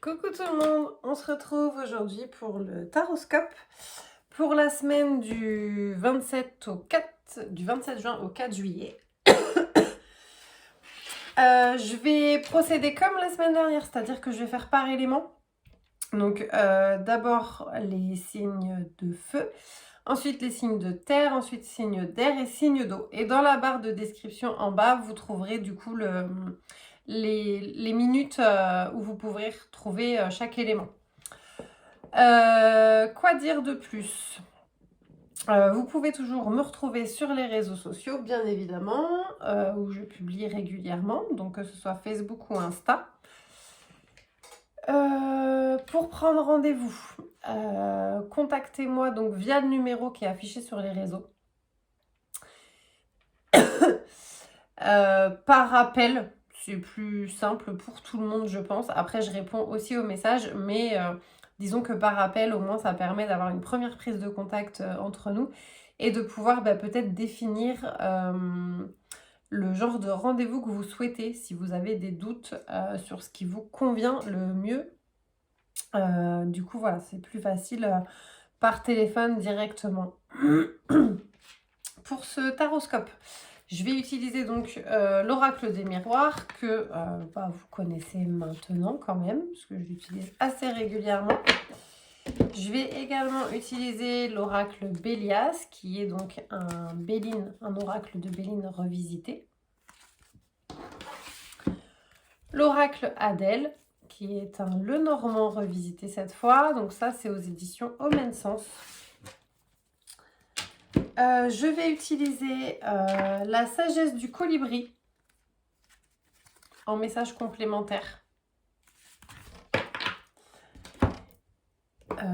Coucou tout le monde, on se retrouve aujourd'hui pour le taroscope pour la semaine du 27 juin au 4 juillet. Je vais procéder comme la semaine dernière, c'est-à-dire que je vais faire par élément. Donc d'abord les signes de feu, ensuite les signes de terre, ensuite signes d'air et signes d'eau. Et dans la barre de description en bas, vous trouverez du coup les minutes où vous pourrez retrouver chaque élément. Quoi dire de plus? Vous pouvez toujours me retrouver sur les réseaux sociaux, bien évidemment, où je publie régulièrement, donc que ce soit Facebook ou Insta. Pour prendre rendez-vous, contactez-moi donc via le numéro qui est affiché sur les réseaux. Par appel, c'est plus simple pour tout le monde, je pense. Après, je réponds aussi aux messages, mais disons que par appel, au moins, ça permet d'avoir une première prise de contact entre nous et de pouvoir peut-être définir le genre de rendez-vous que vous souhaitez, si vous avez des doutes sur ce qui vous convient le mieux. Du coup, voilà, c'est plus facile par téléphone directement. Pour ce taroscope, je vais utiliser donc l'oracle des miroirs que vous connaissez maintenant quand même, parce que je l'utilise assez régulièrement. Je vais également utiliser l'oracle Bélias, qui est donc un oracle de Béline revisité. L'oracle Adèle, qui est un Lenormand revisité cette fois. Donc ça, c'est aux éditions Omen Sens. Je vais utiliser la sagesse du colibri en message complémentaire.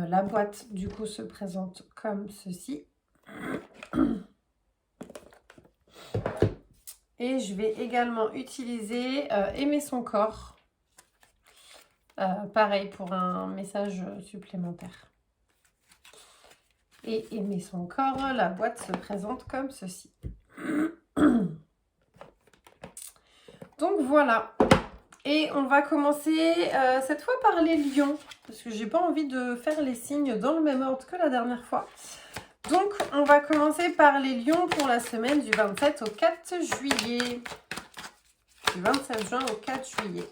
La boîte, du coup, se présente comme ceci. Et je vais également utiliser aimer son corps. Pareil pour un message supplémentaire. Et aimer son corps, la boîte se présente comme ceci. Donc voilà. Et on va commencer cette fois par les lions, parce que j'ai pas envie de faire les signes dans le même ordre que la dernière fois. Donc on va commencer par les lions pour la semaine du 27 au 4 juillet. Du 27 juin au 4 juillet.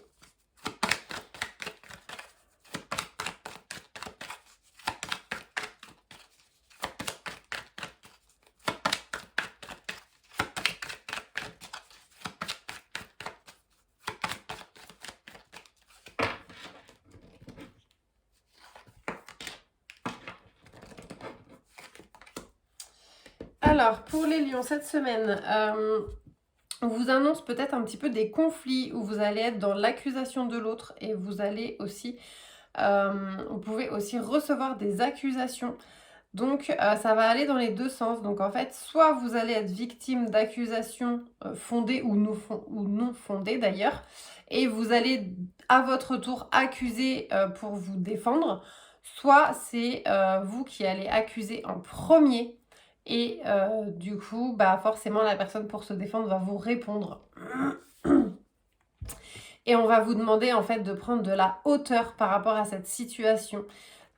Alors, pour les lions, cette semaine, on vous annonce peut-être un petit peu des conflits où vous allez être dans l'accusation de l'autre et vous allez aussi, vous pouvez aussi recevoir des accusations. Donc, ça va aller dans les deux sens. Donc, en fait, soit vous allez être victime d'accusations fondées ou non fondées d'ailleurs, et vous allez à votre tour accuser pour vous défendre, soit c'est vous qui allez accuser en premier. Et du coup, forcément, la personne pour se défendre va vous répondre. Et on va vous demander en fait de prendre de la hauteur par rapport à cette situation.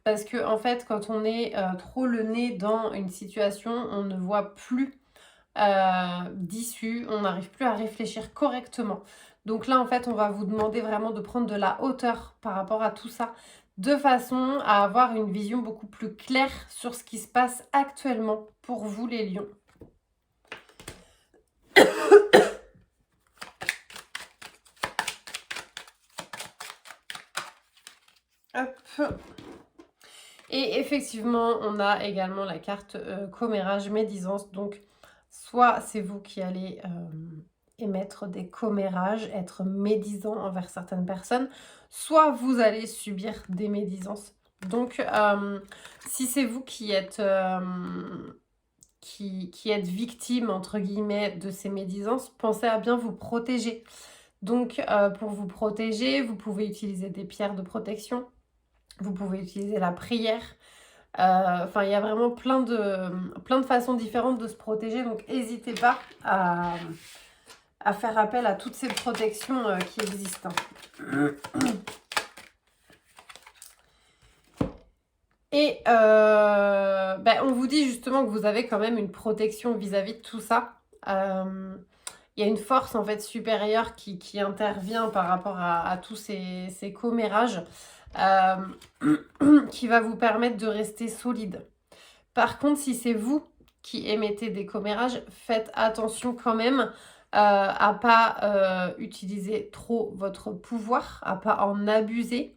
Parce que en fait, quand on est trop le nez dans une situation, on ne voit plus d'issue, on n'arrive plus à réfléchir correctement. Donc là, en fait, on va vous demander vraiment de prendre de la hauteur par rapport à tout ça, de façon à avoir une vision beaucoup plus claire sur ce qui se passe actuellement pour vous, les lions. Hop. Et effectivement, on a également la carte commérage, médisance. Donc, soit c'est vous qui allez émettre des commérages, être médisant envers certaines personnes, soit vous allez subir des médisances. Donc, si c'est vous qui êtes victime, entre guillemets, de ces médisances, pensez à bien vous protéger. Donc, pour vous protéger, vous pouvez utiliser des pierres de protection. Vous pouvez utiliser la prière. Enfin, il y a vraiment plein de façons différentes de se protéger. Donc, n'hésitez pas à faire appel à toutes ces protections qui existent. Et on vous dit justement que vous avez quand même une protection vis-à-vis de tout ça. Il y a une force en fait supérieure qui intervient par rapport à tous ces commérages qui va vous permettre de rester solide. Par contre, si c'est vous qui émettez des commérages, faites attention quand même à pas utiliser trop votre pouvoir, à pas en abuser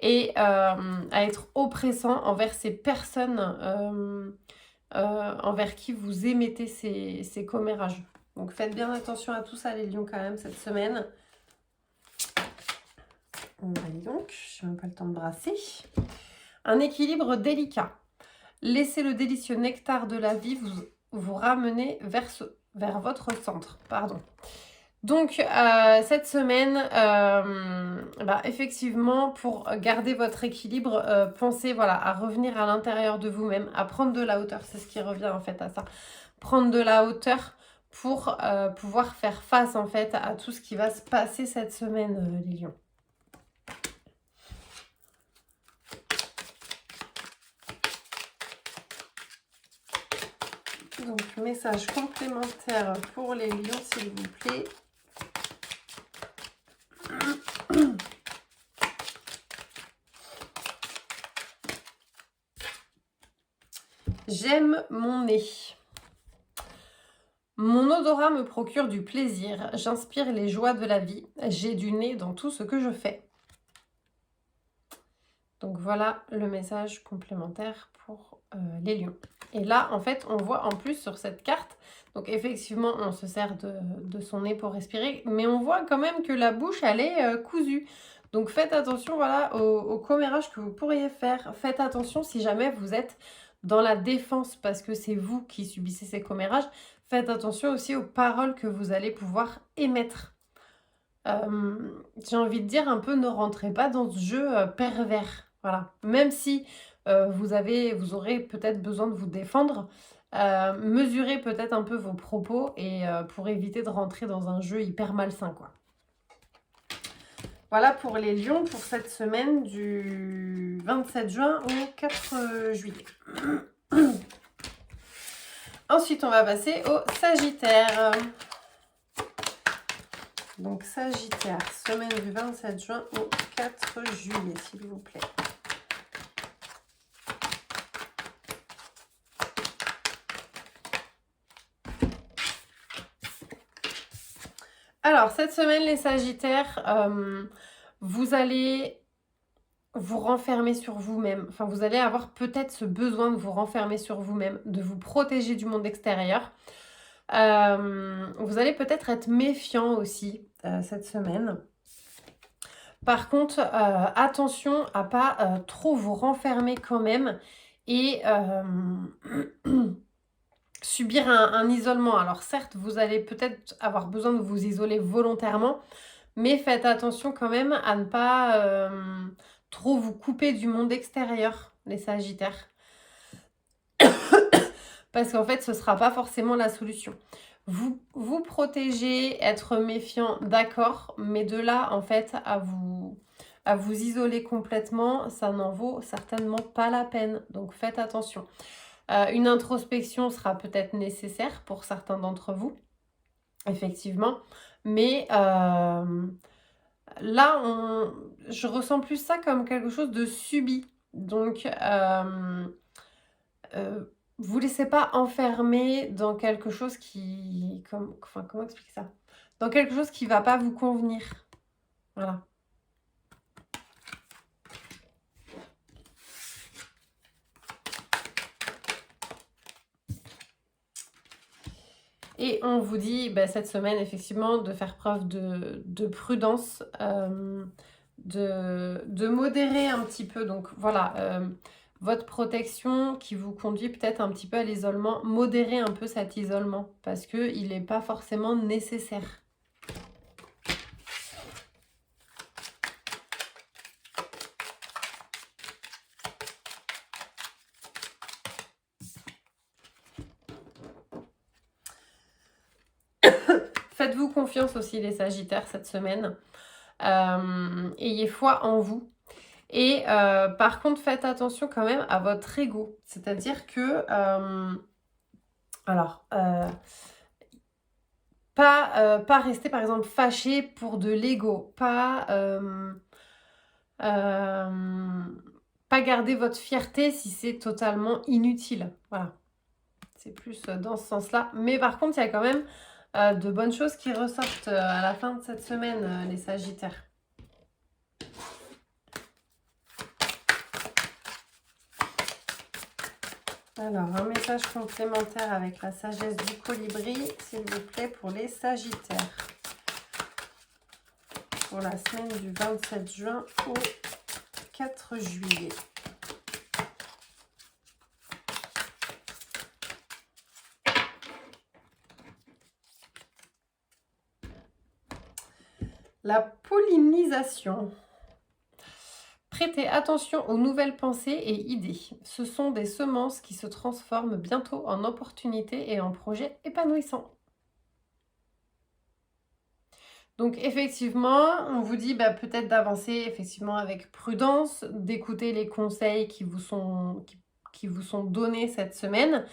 et à être oppressant envers ces personnes envers qui vous émettez ces commérages. Donc faites bien attention à tout ça les lions quand même cette semaine. Allez donc, je n'ai même pas le temps de brasser. Un équilibre délicat. Laissez le délicieux nectar de la vie vous ramener vers votre centre. Pardon. Donc, cette semaine, effectivement, pour garder votre équilibre, pensez voilà, à revenir à l'intérieur de vous-même, à prendre de la hauteur. C'est ce qui revient en fait à ça. Prendre de la hauteur pour pouvoir faire face en fait à tout ce qui va se passer cette semaine, les lions. Donc, message complémentaire pour les lions, s'il vous plaît. J'aime mon nez. Mon odorat me procure du plaisir. J'inspire les joies de la vie. J'ai du nez dans tout ce que je fais. Donc voilà le message complémentaire pour les lions. Et là, en fait, on voit en plus sur cette carte, donc effectivement, on se sert de son nez pour respirer, mais on voit quand même que la bouche, elle est cousue. Donc faites attention voilà, au commérage que vous pourriez faire. Faites attention si jamais vous êtes dans la défense parce que c'est vous qui subissez ces commérages. Faites attention aussi aux paroles que vous allez pouvoir émettre. J'ai envie de dire un peu, ne rentrez pas dans ce jeu pervers. Voilà. Même si vous aurez peut-être besoin de vous défendre, mesurez peut-être un peu vos propos et pour éviter de rentrer dans un jeu hyper malsain, quoi. Voilà pour les lions pour cette semaine du 27 juin au 4 juillet. Ensuite, on va passer au Sagittaire. Donc, Sagittaire, semaine du 27 juin au 4 juillet, s'il vous plaît. Alors, cette semaine, les Sagittaires, vous allez vous renfermer sur vous-même. Enfin, vous allez avoir peut-être ce besoin de vous renfermer sur vous-même, de vous protéger du monde extérieur. Vous allez peut-être être méfiant aussi cette semaine. Par contre, attention à pas trop vous renfermer quand même et subir un isolement. Alors certes, vous allez peut-être avoir besoin de vous isoler volontairement, mais faites attention quand même à ne pas trop vous couper du monde extérieur, les Sagittaires. Parce qu'en fait, ce ne sera pas forcément la solution. Vous protéger, être méfiant, d'accord, mais de là, en fait, à vous isoler complètement, ça n'en vaut certainement pas la peine. Donc, faites attention. Une introspection sera peut-être nécessaire pour certains d'entre vous, effectivement. Mais là, je ressens plus ça comme quelque chose de subi. Donc, vous laissez pas enfermer dans quelque chose qui... comment expliquer ça? Dans quelque chose qui va pas vous convenir. Voilà. Et on vous dit cette semaine, effectivement, de faire preuve de prudence, de modérer un petit peu. Donc voilà, votre protection qui vous conduit peut-être un petit peu à l'isolement, modérez un peu cet isolement parce qu'il n'est pas forcément nécessaire. Faites-vous confiance aussi les Sagittaires cette semaine. Ayez foi en vous. Et par contre, faites attention quand même à votre ego. C'est-à-dire que, alors, pas rester par exemple fâché pour de l'ego, pas garder votre fierté si c'est totalement inutile. Voilà, c'est plus dans ce sens-là. Mais par contre, il y a quand même de bonnes choses qui ressortent à la fin de cette semaine, les Sagittaires. Alors, un message complémentaire avec la sagesse du colibri, s'il vous plaît, pour les Sagittaires. Pour la semaine du 27 juin au 4 juillet. La pollinisation. Prêtez attention aux nouvelles pensées et idées. Ce sont des semences qui se transforment bientôt en opportunités et en projets épanouissants. Donc effectivement, on vous dit peut-être d'avancer effectivement avec prudence, d'écouter les conseils qui vous sont donnés cette semaine.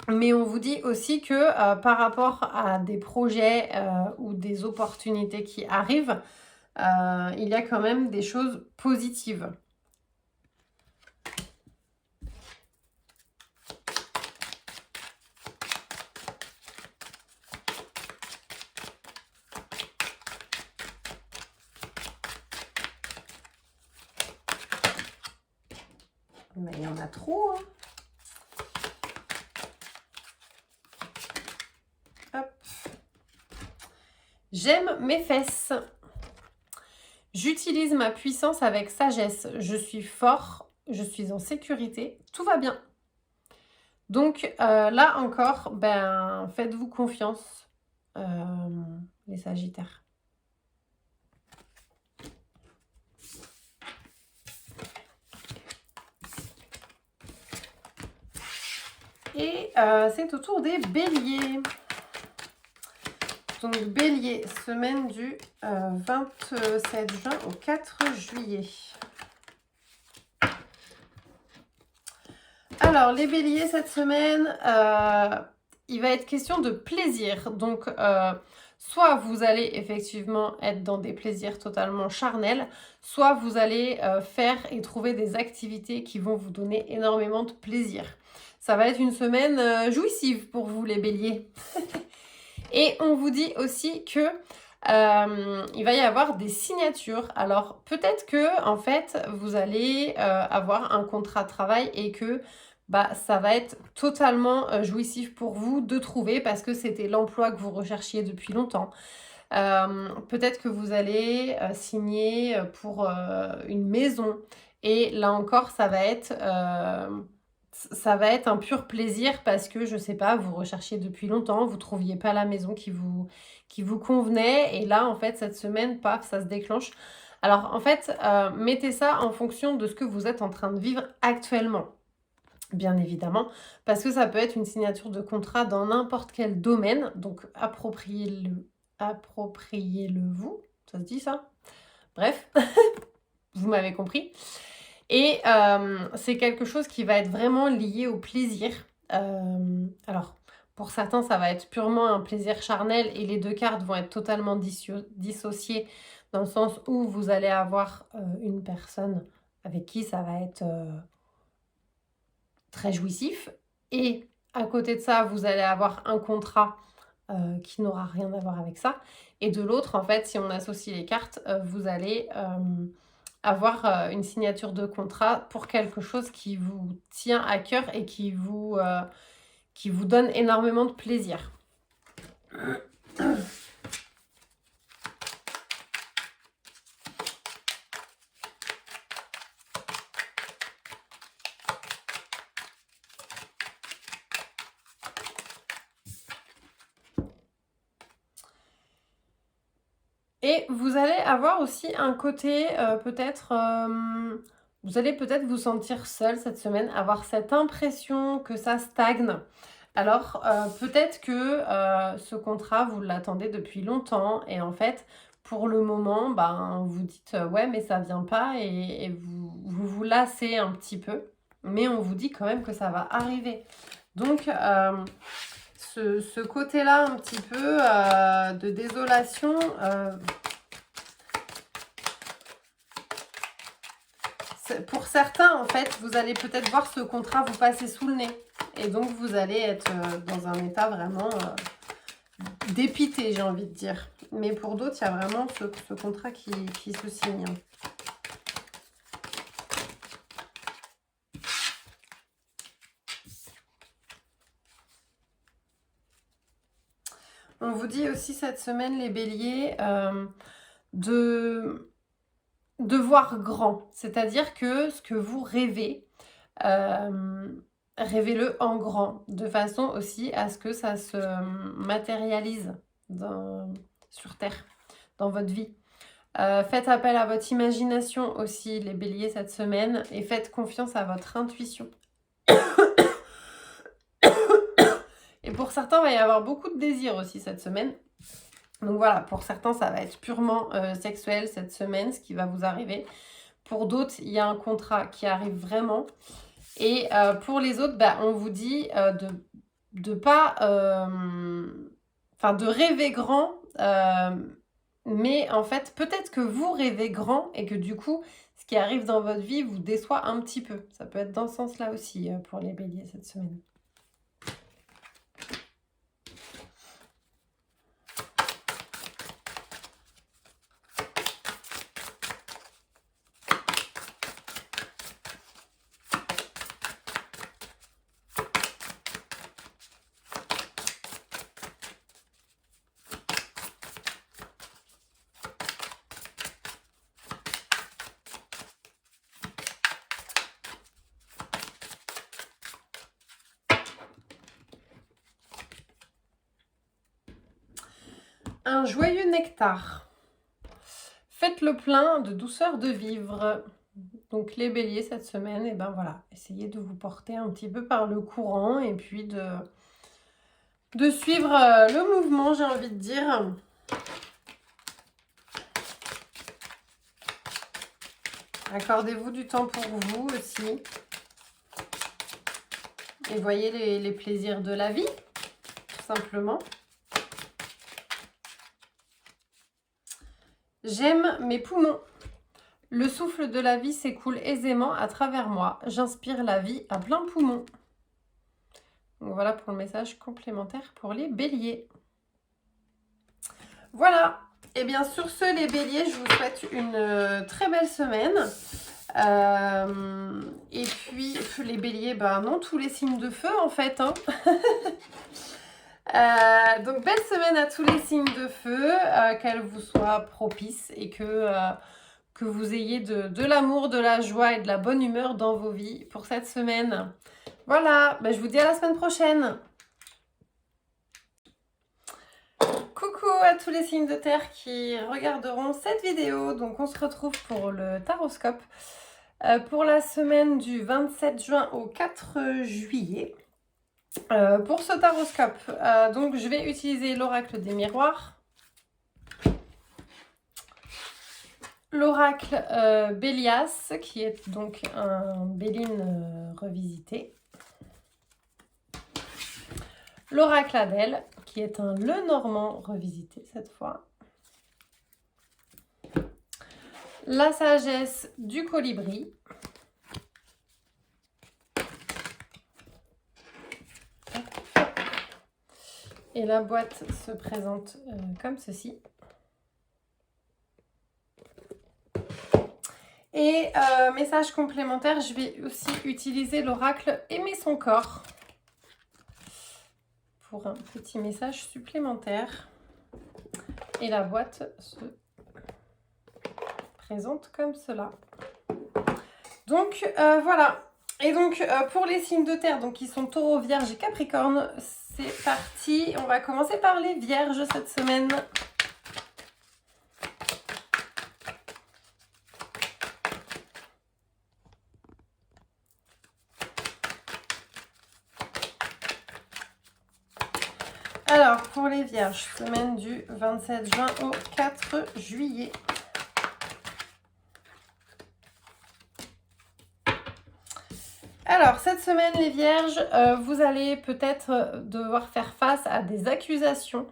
Mais on vous dit aussi que par rapport à des projets ou des opportunités qui arrivent, il y a quand même des choses positives. Mais il y en a trop, hein. Hop. J'aime mes fesses. J'utilise ma puissance avec sagesse. Je suis fort, je suis en sécurité, tout va bien. Donc là encore, faites-vous confiance, les Sagittaires. Et c'est au tour des Béliers. Donc Bélier, semaine du 27 juin au 4 juillet. Alors les Béliers, cette semaine, il va être question de plaisir. Donc soit vous allez effectivement être dans des plaisirs totalement charnels, soit vous allez faire et trouver des activités qui vont vous donner énormément de plaisir. Ça va être une semaine jouissive pour vous les Béliers. Et on vous dit aussi que il va y avoir des signatures. Alors peut-être que en fait vous allez avoir un contrat de travail et que ça va être totalement jouissif pour vous de trouver parce que c'était l'emploi que vous recherchiez depuis longtemps. Peut-être que vous allez signer pour une maison et là encore ça va être un pur plaisir parce que, je sais pas, vous recherchiez depuis longtemps, vous trouviez pas la maison qui vous convenait et là, en fait, cette semaine, paf, ça se déclenche. Alors, en fait, mettez ça en fonction de ce que vous êtes en train de vivre actuellement, bien évidemment, parce que ça peut être une signature de contrat dans n'importe quel domaine, donc appropriez-le vous, ça se dit ça? Bref, vous m'avez compris. Et c'est quelque chose qui va être vraiment lié au plaisir. Alors, pour certains, ça va être purement un plaisir charnel et les deux cartes vont être totalement dissociées dans le sens où vous allez avoir une personne avec qui ça va être très jouissif. Et à côté de ça, vous allez avoir un contrat qui n'aura rien à voir avec ça. Et de l'autre, en fait, si on associe les cartes, vous allez avoir une signature de contrat pour quelque chose qui vous tient à cœur et qui vous donne énormément de plaisir. Et vous allez avoir aussi un côté peut-être... vous allez peut-être vous sentir seul cette semaine, avoir cette impression que ça stagne. Alors peut-être que ce contrat, vous l'attendez depuis longtemps et en fait, pour le moment, ben, vous dites ouais, mais ça vient pas et vous lassez un petit peu. Mais on vous dit quand même que ça va arriver. Donc, ce côté-là, un petit peu de désolation, pour certains, en fait, vous allez peut-être voir ce contrat vous passer sous le nez. Et donc, vous allez être dans un état vraiment dépité, j'ai envie de dire. Mais pour d'autres, il y a vraiment ce contrat qui se signe. On vous dit aussi cette semaine, les béliers, de voir grand. C'est-à-dire que ce que vous rêvez, rêvez-le en grand, de façon aussi à ce que ça se matérialise sur Terre, dans votre vie. Faites appel à votre imagination aussi, les béliers, cette semaine, et faites confiance à votre intuition. Et pour certains, il va y avoir beaucoup de désirs aussi cette semaine. Donc voilà, pour certains, ça va être purement sexuel cette semaine, ce qui va vous arriver. Pour d'autres, il y a un contrat qui arrive vraiment. Et pour les autres, bah, on vous dit de pas... Enfin, de rêver grand. Mais en fait, peut-être que vous rêvez grand et que du coup, ce qui arrive dans votre vie vous déçoit un petit peu. Ça peut être dans ce sens-là aussi pour les béliers cette semaine. Un joyeux nectar. Faites le plein de douceur de vivre. Donc les béliers cette semaine, et ben voilà, essayez de vous porter un petit peu par le courant et puis de suivre le mouvement, j'ai envie de dire. Accordez-vous du temps pour vous aussi. Et voyez les plaisirs de la vie, tout simplement. J'aime mes poumons. Le souffle de la vie s'écoule aisément à travers moi. J'inspire la vie à plein poumon. Donc voilà pour le message complémentaire pour les béliers. Voilà. Et bien sur ce, les béliers, je vous souhaite une très belle semaine. Et puis les béliers, ben non, tous les signes de feu en fait. Hein. Donc belle semaine à tous les signes de feu, qu'elle vous soit propice et que vous ayez de l'amour, de la joie et de la bonne humeur dans vos vies pour cette semaine. Voilà, ben, je vous dis à la semaine prochaine. Coucou à tous les signes de terre qui regarderont cette vidéo. Donc on se retrouve pour le taroscope pour la semaine du 27 juin au 4 juillet. Pour ce taroscope, donc je vais utiliser l'oracle des miroirs, l'oracle Bélias, qui est donc un Béline revisité, l'oracle Adèle, qui est un Lenormand revisité cette fois, la sagesse du colibri, et la boîte se présente comme ceci. Et message complémentaire, je vais aussi utiliser l'oracle Aimer son corps pour un petit message supplémentaire. Et la boîte se présente comme cela. Donc voilà. Et donc pour les signes de terre, donc qui sont taureau, vierge et capricorne, c'est parti. On va commencer par les vierges cette semaine. Alors, pour les vierges, semaine du 27 juin au 4 juillet. Alors, cette semaine, les vierges, vous allez peut-être devoir faire face à des accusations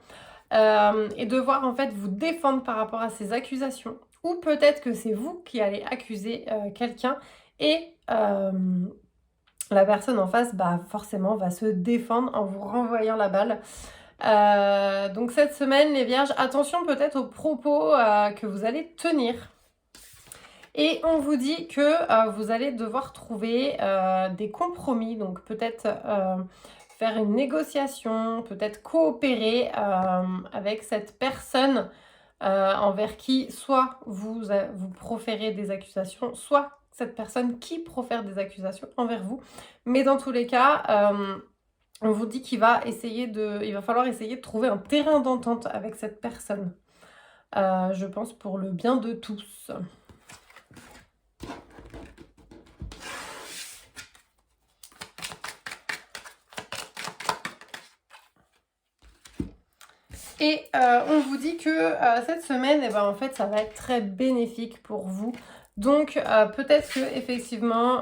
et devoir en fait vous défendre par rapport à ces accusations. Ou peut-être que c'est vous qui allez accuser quelqu'un et la personne en face, forcément, va se défendre en vous renvoyant la balle. Donc cette semaine, les vierges, attention peut-être aux propos que vous allez tenir. Et on vous dit que vous allez devoir trouver des compromis, donc peut-être faire une négociation, peut-être coopérer avec cette personne envers qui soit vous proférez des accusations, soit cette personne qui profère des accusations envers vous. Mais dans tous les cas, on vous dit qu'il va falloir essayer de trouver un terrain d'entente avec cette personne. Je pense pour le bien de tous. Et on vous dit que cette semaine, en fait, ça va être très bénéfique pour vous. Donc, peut-être que effectivement,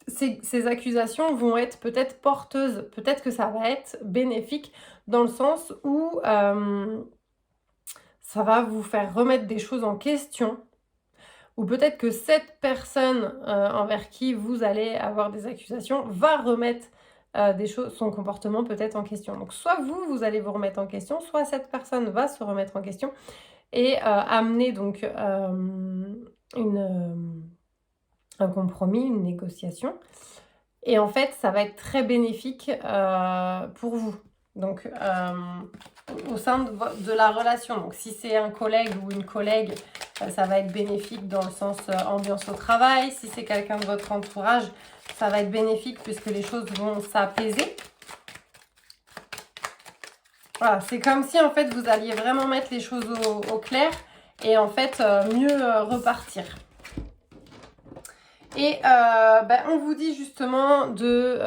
ces accusations vont être peut-être porteuses. Peut-être que ça va être bénéfique dans le sens où ça va vous faire remettre des choses en question. Ou peut-être que cette personne envers qui vous allez avoir des accusations va remettre des choses, son comportement peut-être en question. Donc soit vous allez vous remettre en question, soit cette personne va se remettre en question et amener donc un compromis, une négociation. Et en fait, ça va être très bénéfique pour vous. Donc, au sein de la relation. Donc, si c'est un collègue ou une collègue, ça va être bénéfique dans le sens ambiance au travail. Si c'est quelqu'un de votre entourage, ça va être bénéfique puisque les choses vont s'apaiser. Voilà, c'est comme si en fait vous alliez vraiment mettre les choses au clair et en fait mieux repartir. Et on vous dit justement de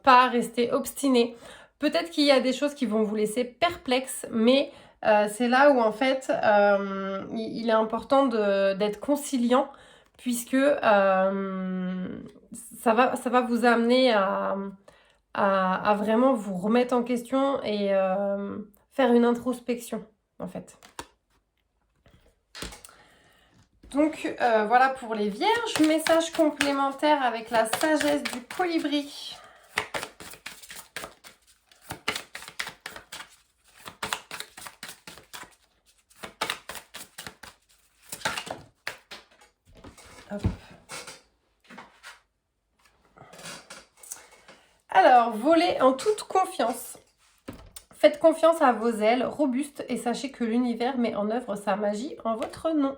pas rester obstiné. Peut-être qu'il y a des choses qui vont vous laisser perplexe, mais c'est là où en fait il est important d'être conciliant puisque ça va vous amener à vraiment vous remettre en question et faire une introspection en fait. Donc voilà pour les vierges, message complémentaire avec la sagesse du colibri. Hop. Alors, volez en toute confiance. Faites confiance à vos ailes robustes et sachez que l'univers met en œuvre sa magie en votre nom.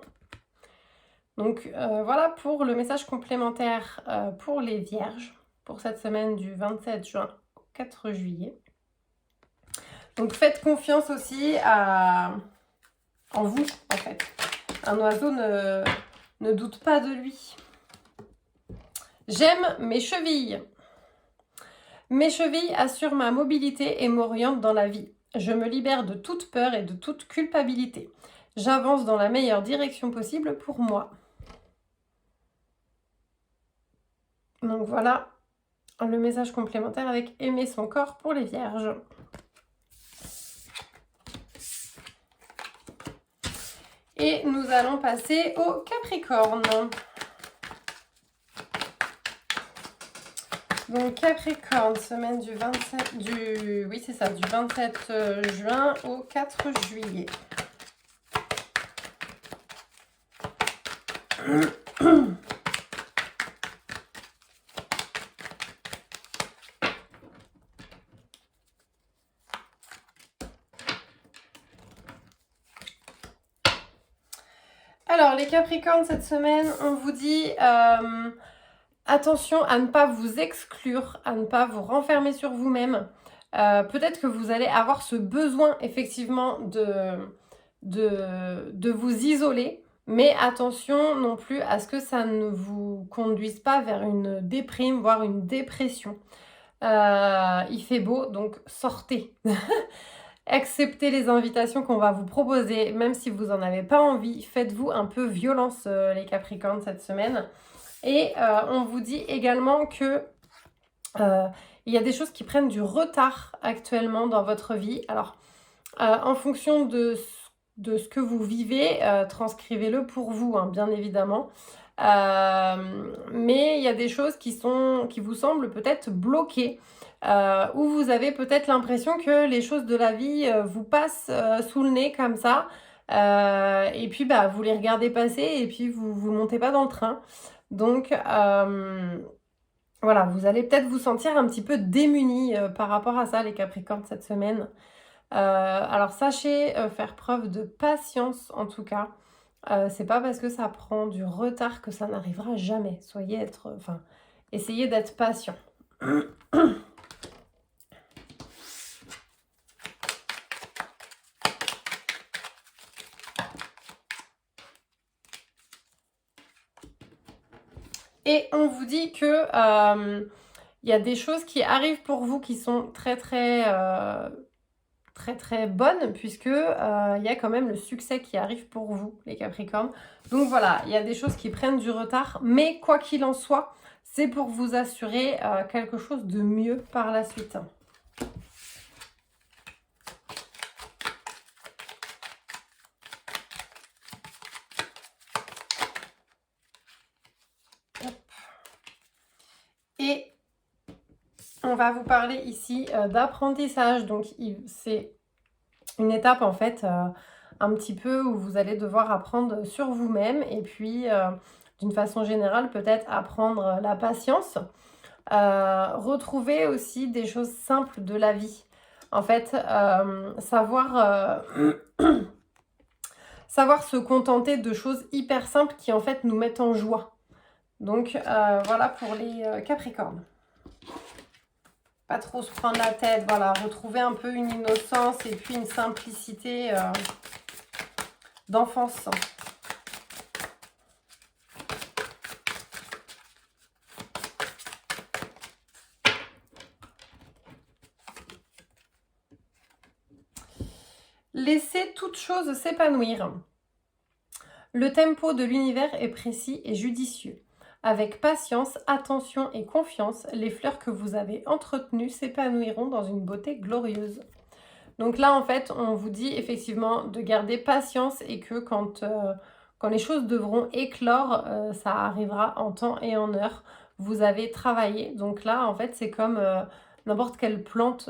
Donc voilà pour le message complémentaire pour les vierges pour cette semaine du 27 juin au 4 juillet. Donc faites confiance aussi en vous en fait. Un oiseau ne doute pas de lui. J'aime mes chevilles. Mes chevilles assurent ma mobilité et m'orientent dans la vie. Je me libère de toute peur et de toute culpabilité. J'avance dans la meilleure direction possible pour moi. Donc voilà le message complémentaire avec aimer son corps pour les vierges. Et nous allons passer au Capricorne. Donc Capricorne, semaine du 27 du 27 juin au 4 juillet. Alors les Capricornes, cette semaine, on vous dit attention à ne pas vous exclure, à ne pas vous renfermer sur vous-même. Peut-être que vous allez avoir ce besoin effectivement de vous isoler, mais attention non plus à ce que ça ne vous conduise pas vers une déprime, voire une dépression. Il fait beau, donc sortez. Acceptez les invitations qu'on va vous proposer, même si vous n'en avez pas envie. Faites-vous un peu violence, les Capricornes, cette semaine. Et on vous dit également que il y a des choses qui prennent du retard actuellement dans votre vie. Alors, en fonction de ce que vous vivez, transcrivez-le pour vous, hein, bien évidemment. Mais il y a des choses qui vous semblent peut-être bloquées, où vous avez peut-être l'impression que les choses de la vie vous passent sous le nez comme ça. Et puis vous les regardez passer et puis vous montez pas dans le train. Donc voilà, vous allez peut-être vous sentir un petit peu démunis par rapport à ça, les Capricornes, cette semaine. Alors sachez faire preuve de patience en tout cas. C'est pas parce que ça prend du retard que ça n'arrivera jamais. Essayez d'être patient. Et on vous dit que il y a des choses qui arrivent pour vous qui sont très bonnes, puisque il y a quand même le succès qui arrive pour vous, les Capricornes. Donc voilà, il y a des choses qui prennent du retard, mais quoi qu'il en soit, c'est pour vous assurer quelque chose de mieux par la suite. Et on va vous parler ici d'apprentissage. Donc, c'est une étape en fait un petit peu où vous allez devoir apprendre sur vous-même et puis d'une façon générale peut-être apprendre la patience. Retrouver aussi des choses simples de la vie. En fait, savoir se contenter de choses hyper simples qui en fait nous mettent en joie. Donc voilà pour les Capricornes. Pas trop se prendre la tête, voilà, retrouver un peu une innocence et puis une simplicité d'enfance. Laissez toute chose s'épanouir. Le tempo de l'univers est précis et judicieux. Avec patience, attention et confiance, les fleurs que vous avez entretenues s'épanouiront dans une beauté glorieuse. Donc là, en fait, on vous dit effectivement de garder patience et que quand les choses devront éclore, ça arrivera en temps et en heure. Vous avez travaillé. Donc là, en fait, c'est comme n'importe quelle plante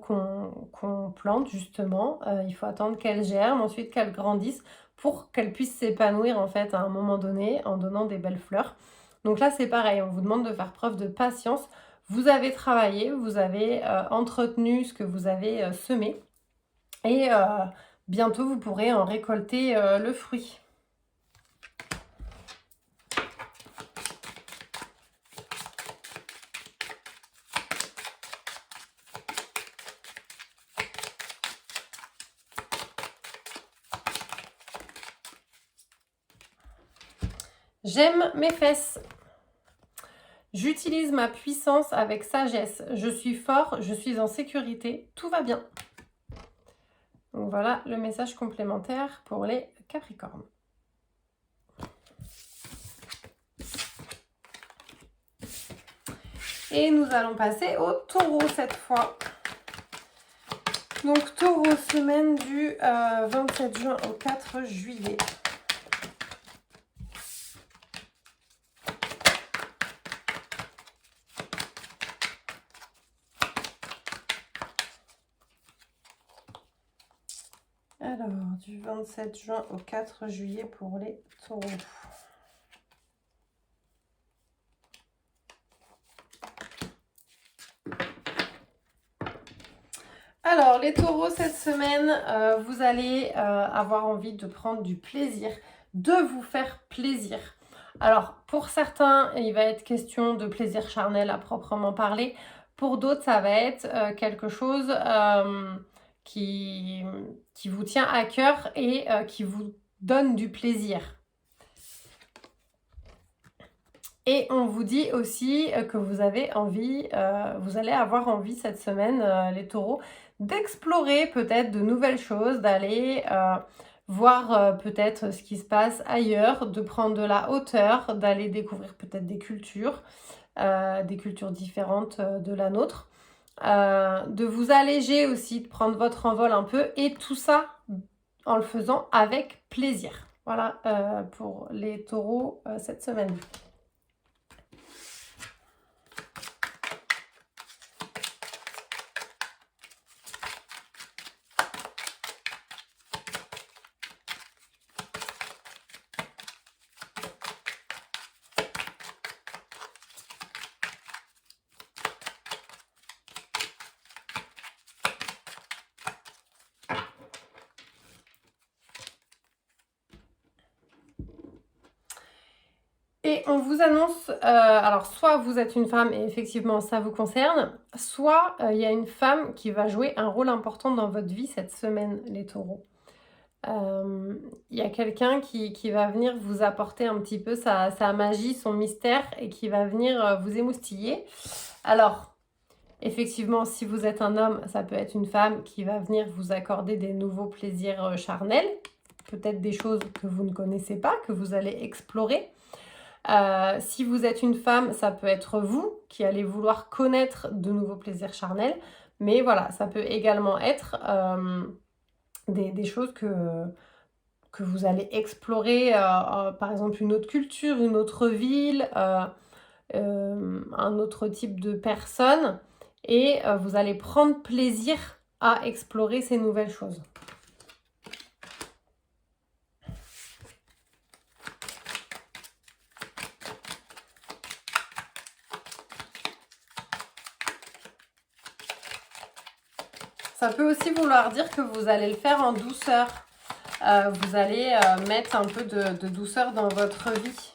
qu'on plante, justement. Il faut attendre qu'elle germe, ensuite qu'elle grandisse pour qu'elle puisse s'épanouir, en fait, à un moment donné, en donnant des belles fleurs. Donc là, c'est pareil. On vous demande de faire preuve de patience. Vous avez travaillé, vous avez entretenu ce que vous avez semé. Et bientôt, vous pourrez en récolter le fruit. J'aime mes fesses. J'utilise ma puissance avec sagesse. Je suis fort, je suis en sécurité, tout va bien. Donc voilà le message complémentaire pour les Capricornes. Et nous allons passer au Taureau cette fois. Donc Taureau, semaine du 27 juin au 4 juillet. Alors, du 27 juin au 4 juillet pour les taureaux. Alors, les taureaux, cette semaine, vous allez avoir envie de prendre du plaisir, de vous faire plaisir. Alors, pour certains, il va être question de plaisir charnel à proprement parler. Pour d'autres, ça va être quelque chose qui vous tient à cœur et qui vous donne du plaisir. Et on vous dit aussi que vous avez envie, vous allez avoir envie cette semaine, les taureaux, d'explorer peut-être de nouvelles choses, d'aller voir peut-être ce qui se passe ailleurs, de prendre de la hauteur, d'aller découvrir peut-être des cultures différentes de la nôtre, de vous alléger aussi, de prendre votre envol un peu, et tout ça en le faisant avec plaisir. Voilà pour les taureaux cette semaine. Et on vous annonce, alors soit vous êtes une femme et effectivement ça vous concerne, soit il y a une femme qui va jouer un rôle important dans votre vie cette semaine, les taureaux. Il y a quelqu'un qui va venir vous apporter un petit peu sa magie, son mystère, et qui va venir vous émoustiller. Alors, effectivement, si vous êtes un homme, ça peut être une femme qui va venir vous accorder des nouveaux plaisirs charnels, peut-être des choses que vous ne connaissez pas, que vous allez explorer. Si vous êtes une femme, ça peut être vous qui allez vouloir connaître de nouveaux plaisirs charnels. Mais voilà, ça peut également être des choses que vous allez explorer, par exemple une autre culture, une autre ville, un autre type de personne. Et vous allez prendre plaisir à explorer ces nouvelles choses. Ça peut aussi vouloir dire que vous allez le faire en douceur. Vous allez mettre un peu de douceur dans votre vie.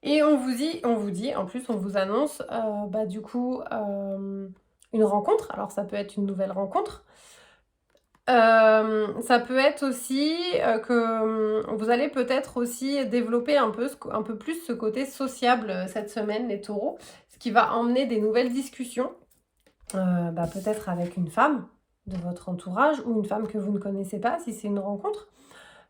Et on vous dit, en plus on vous annonce du coup une rencontre. Alors ça peut être une nouvelle rencontre. Ça peut être aussi que vous allez peut-être aussi développer un peu plus ce côté sociable cette semaine, les taureaux, ce qui va emmener des nouvelles discussions, peut-être avec une femme de votre entourage ou une femme que vous ne connaissez pas si c'est une rencontre.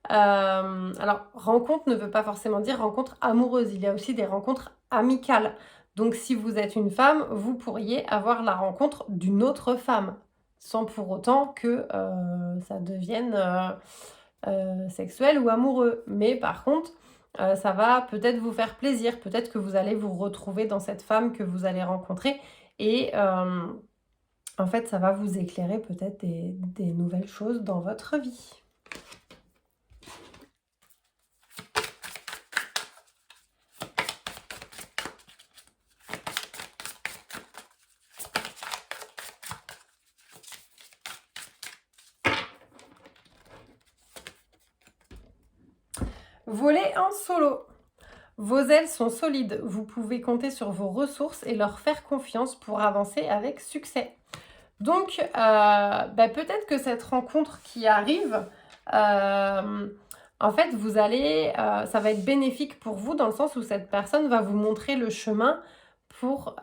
Alors, rencontre ne veut pas forcément dire rencontre amoureuse, il y a aussi des rencontres amicales. Donc si vous êtes une femme, vous pourriez avoir la rencontre d'une autre femme, sans pour autant que ça devienne sexuel ou amoureux. Mais par contre, ça va peut-être vous faire plaisir, peut-être que vous allez vous retrouver dans cette femme que vous allez rencontrer et en fait, ça va vous éclairer peut-être des nouvelles choses dans votre vie. Voler en solo. Vos ailes sont solides, vous pouvez compter sur vos ressources et leur faire confiance pour avancer avec succès. Donc, peut-être que cette rencontre qui arrive, en fait, ça va être bénéfique pour vous dans le sens où cette personne va vous montrer le chemin pour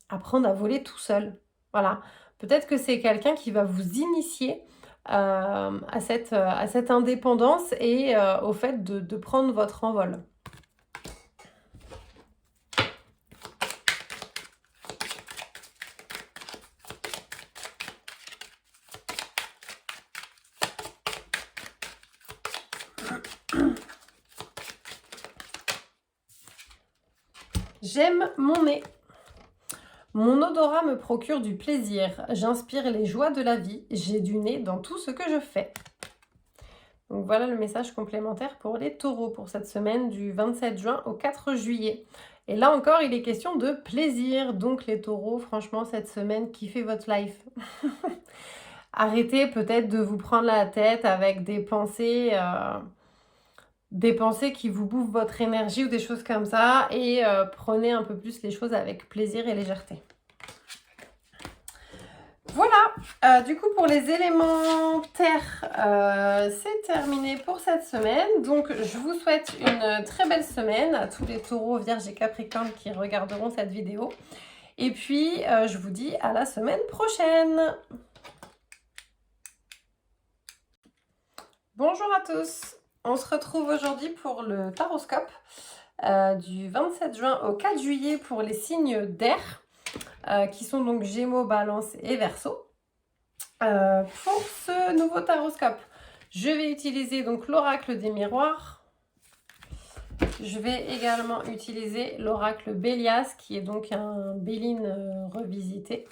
apprendre à voler tout seul. Voilà. Peut-être que c'est quelqu'un qui va vous initier à cette indépendance et au fait de prendre votre envol. J'aime mon nez. Mon odorat me procure du plaisir. J'inspire les joies de la vie. J'ai du nez dans tout ce que je fais. Donc voilà le message complémentaire pour les taureaux pour cette semaine du 27 juin au 4 juillet. Et là encore, il est question de plaisir. Donc les taureaux, franchement, cette semaine, kiffez votre life. Arrêtez peut-être de vous prendre la tête avec des pensées qui vous bouffent votre énergie ou des choses comme ça et prenez un peu plus les choses avec plaisir et légèreté. Voilà, du coup pour les éléments terre, c'est terminé pour cette semaine. Donc je vous souhaite une très belle semaine à tous les taureaux, vierges et capricornes qui regarderont cette vidéo. Et puis je vous dis à la semaine prochaine. Bonjour à tous, on se retrouve aujourd'hui pour le taroscope du 27 juin au 4 juillet pour les signes d'air qui sont donc Gémeaux, Balance et Verseau. Pour ce nouveau taroscope, je vais utiliser donc l'oracle des miroirs. Je vais également utiliser l'oracle Bélias, qui est donc un Béline revisité.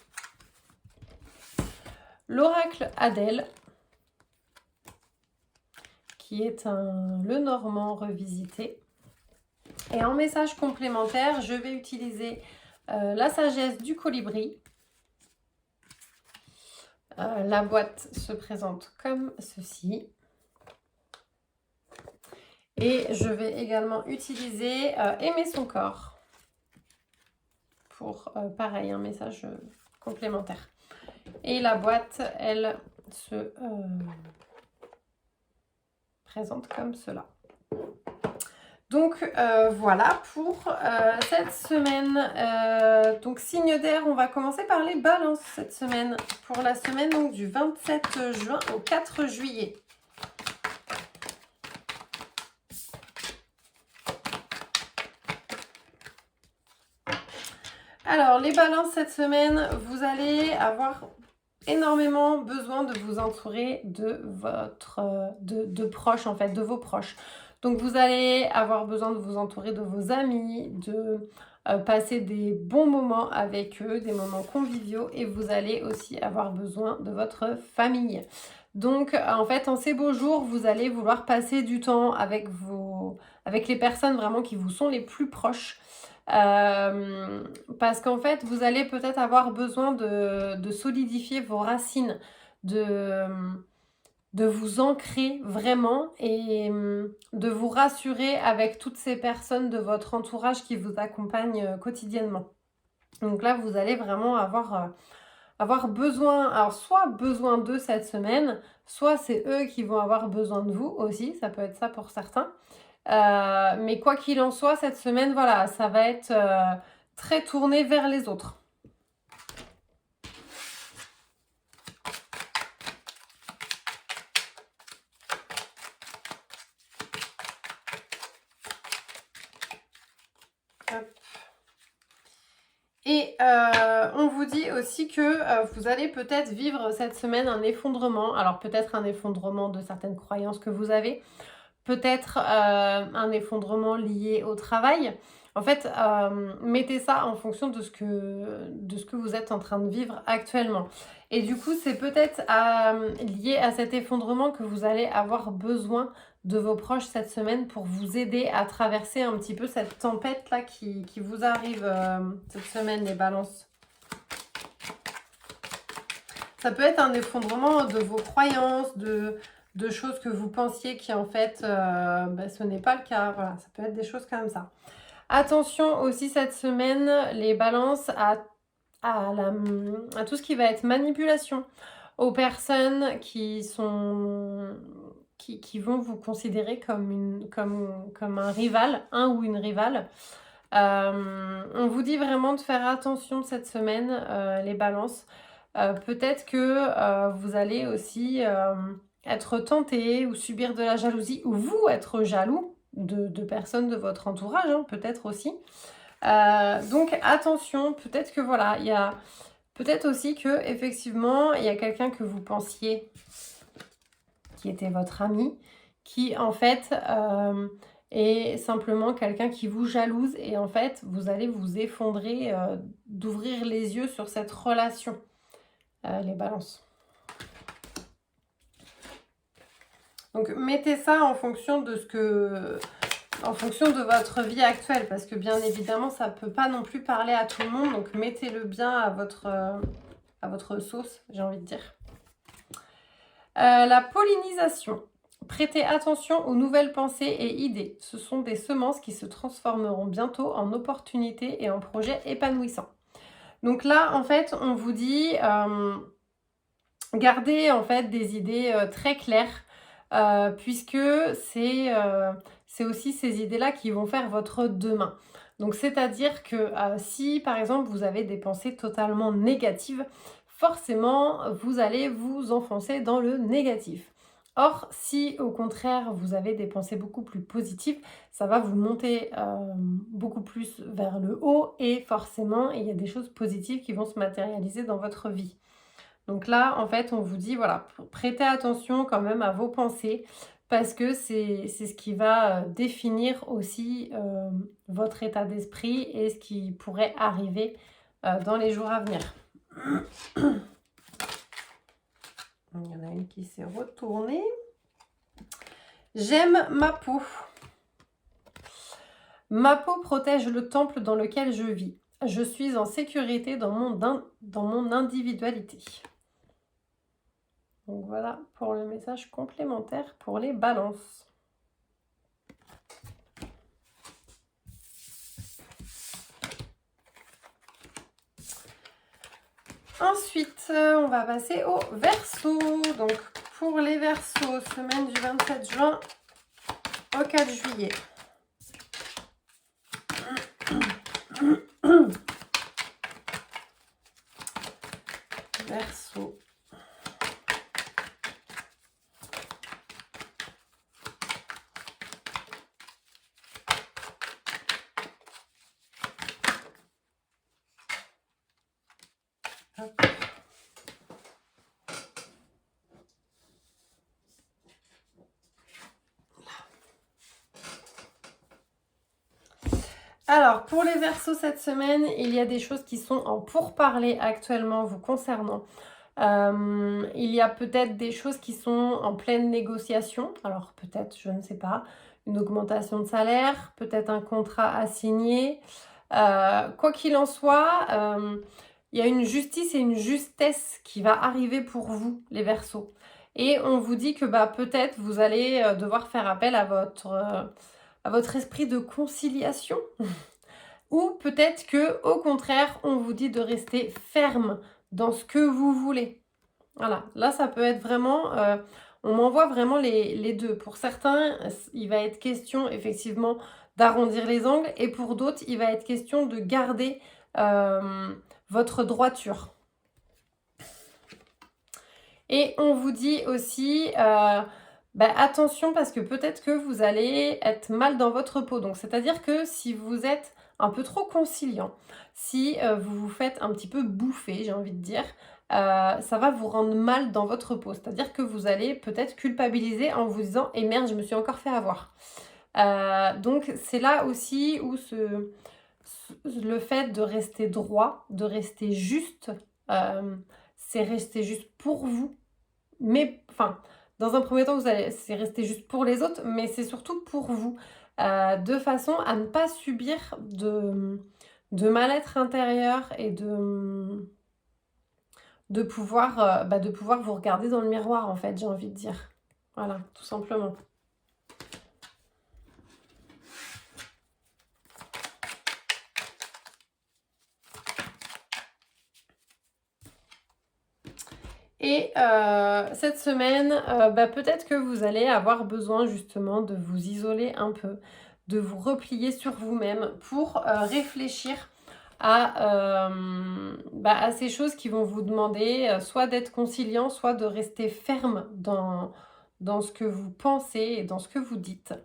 L'oracle Adèle, qui est un Lenormand revisité. Et en message complémentaire, je vais utiliser la sagesse du colibri. La boîte se présente comme ceci. Et je vais également utiliser aimer son corps pour, pareil, un message complémentaire. Et la boîte, elle se présente comme cela. Donc voilà pour cette semaine. Donc signe d'air, on va commencer par les balances cette semaine. Pour la semaine donc, du 27 juin au 4 juillet. Alors les balances cette semaine, vous allez avoir énormément besoin de vous entourer de de proches en fait, de vos proches. Donc vous allez avoir besoin de vous entourer de vos amis, de passer des bons moments avec eux, des moments conviviaux, et vous allez aussi avoir besoin de votre famille. Donc en fait en ces beaux jours, vous allez vouloir passer du temps avec les personnes vraiment qui vous sont les plus proches. Parce qu'en fait, vous allez peut-être avoir besoin de solidifier vos racines, de vous ancrer vraiment et de vous rassurer avec toutes ces personnes de votre entourage qui vous accompagnent quotidiennement. Donc là, vous allez vraiment avoir besoin, alors soit besoin d'eux cette semaine, soit c'est eux qui vont avoir besoin de vous aussi, ça peut être ça pour certains. Mais quoi qu'il en soit, cette semaine, voilà, ça va être très tourné vers les autres. Hop. Et on vous dit aussi que vous allez peut-être vivre cette semaine un effondrement. Alors peut-être un effondrement de certaines croyances que vous avez. Peut-être un effondrement lié au travail. En fait, mettez ça en fonction de ce que vous êtes en train de vivre actuellement. Et du coup, c'est peut-être lié à cet effondrement que vous allez avoir besoin de vos proches cette semaine pour vous aider à traverser un petit peu cette tempête-là qui vous arrive cette semaine, les balances. Ça peut être un effondrement de vos croyances, de choses que vous pensiez qui en fait ce n'est pas le cas. Voilà, ça peut être des choses comme ça. Attention aussi cette semaine, les balances, à tout ce qui va être manipulation, aux personnes qui vont vous considérer comme un rival, un ou une rivale. On vous dit vraiment de faire attention cette semaine, les balances. Peut-être que vous allez aussi être tenté ou subir de la jalousie, ou vous être jaloux de personnes de votre entourage, hein, peut-être aussi. Donc attention, peut-être que voilà, il y a peut-être aussi que effectivement il y a quelqu'un que vous pensiez qui était votre ami, qui en fait est simplement quelqu'un qui vous jalouse, et en fait vous allez vous effondrer d'ouvrir les yeux sur cette relation. Les balances. Donc mettez ça en fonction de votre vie actuelle, parce que bien évidemment ça ne peut pas non plus parler à tout le monde, donc mettez-le bien à votre sauce, j'ai envie de dire. La pollinisation. Prêtez attention aux nouvelles pensées et idées. Ce sont des semences qui se transformeront bientôt en opportunités et en projets épanouissants. Donc là, en fait, on vous dit Gardez en fait des idées très claires, puisque c'est aussi ces idées-là qui vont faire votre demain. Donc c'est-à-dire que si par exemple vous avez des pensées totalement négatives, forcément vous allez vous enfoncer dans le négatif. Or, si au contraire vous avez des pensées beaucoup plus positives, ça va vous monter beaucoup plus vers le haut et forcément il y a des choses positives qui vont se matérialiser dans votre vie. Donc là, en fait, on vous dit, voilà, prêtez attention quand même à vos pensées parce que c'est ce qui va définir aussi votre état d'esprit et ce qui pourrait arriver dans les jours à venir. Il y en a une qui s'est retournée. J'aime ma peau. Ma peau protège le temple dans lequel je vis. Je suis en sécurité dans mon individualité. Donc voilà pour le message complémentaire pour les balances. Ensuite, on va passer au Verseau. Donc pour les Verseaux, semaine du 27 juin au 4 juillet. Verseau. Hop. Alors, pour les Verseaux cette semaine, il y a des choses qui sont en pourparlers actuellement vous concernant. Il y a peut-être des choses qui sont en pleine négociation. Alors peut-être, je ne sais pas, une augmentation de salaire, peut-être un contrat à signer. Quoi qu'il en soit, il y a une justice et une justesse qui va arriver pour vous, les Verseaux. Et on vous dit que peut-être vous allez devoir faire appel à votre esprit de conciliation. Ou peut-être que, au contraire, on vous dit de rester ferme dans ce que vous voulez. Voilà, là ça peut être vraiment, on m'envoie vraiment les deux. Pour certains, il va être question effectivement d'arrondir les angles et pour d'autres, il va être question de garder votre droiture. Et on vous dit aussi, attention parce que peut-être que vous allez être mal dans votre peau. Donc c'est-à-dire que si vous êtes un peu trop conciliant, si vous vous faites un petit peu bouffer, j'ai envie de dire, ça va vous rendre mal dans votre peau. C'est-à-dire que vous allez peut-être culpabiliser en vous disant « Eh merde, je me suis encore fait avoir ». Donc c'est là aussi où le fait de rester droit, de rester juste, c'est rester juste pour vous. Mais enfin, dans un premier temps, c'est rester juste pour les autres, mais c'est surtout pour vous. De façon à ne pas subir de mal-être intérieur et de pouvoir vous regarder dans le miroir, en fait, j'ai envie de dire. Voilà, tout simplement. Et cette semaine, peut-être que vous allez avoir besoin justement de vous isoler un peu, de vous replier sur vous-même pour réfléchir à ces choses qui vont vous demander soit d'être conciliant, soit de rester ferme dans ce que vous pensez et dans ce que vous dites.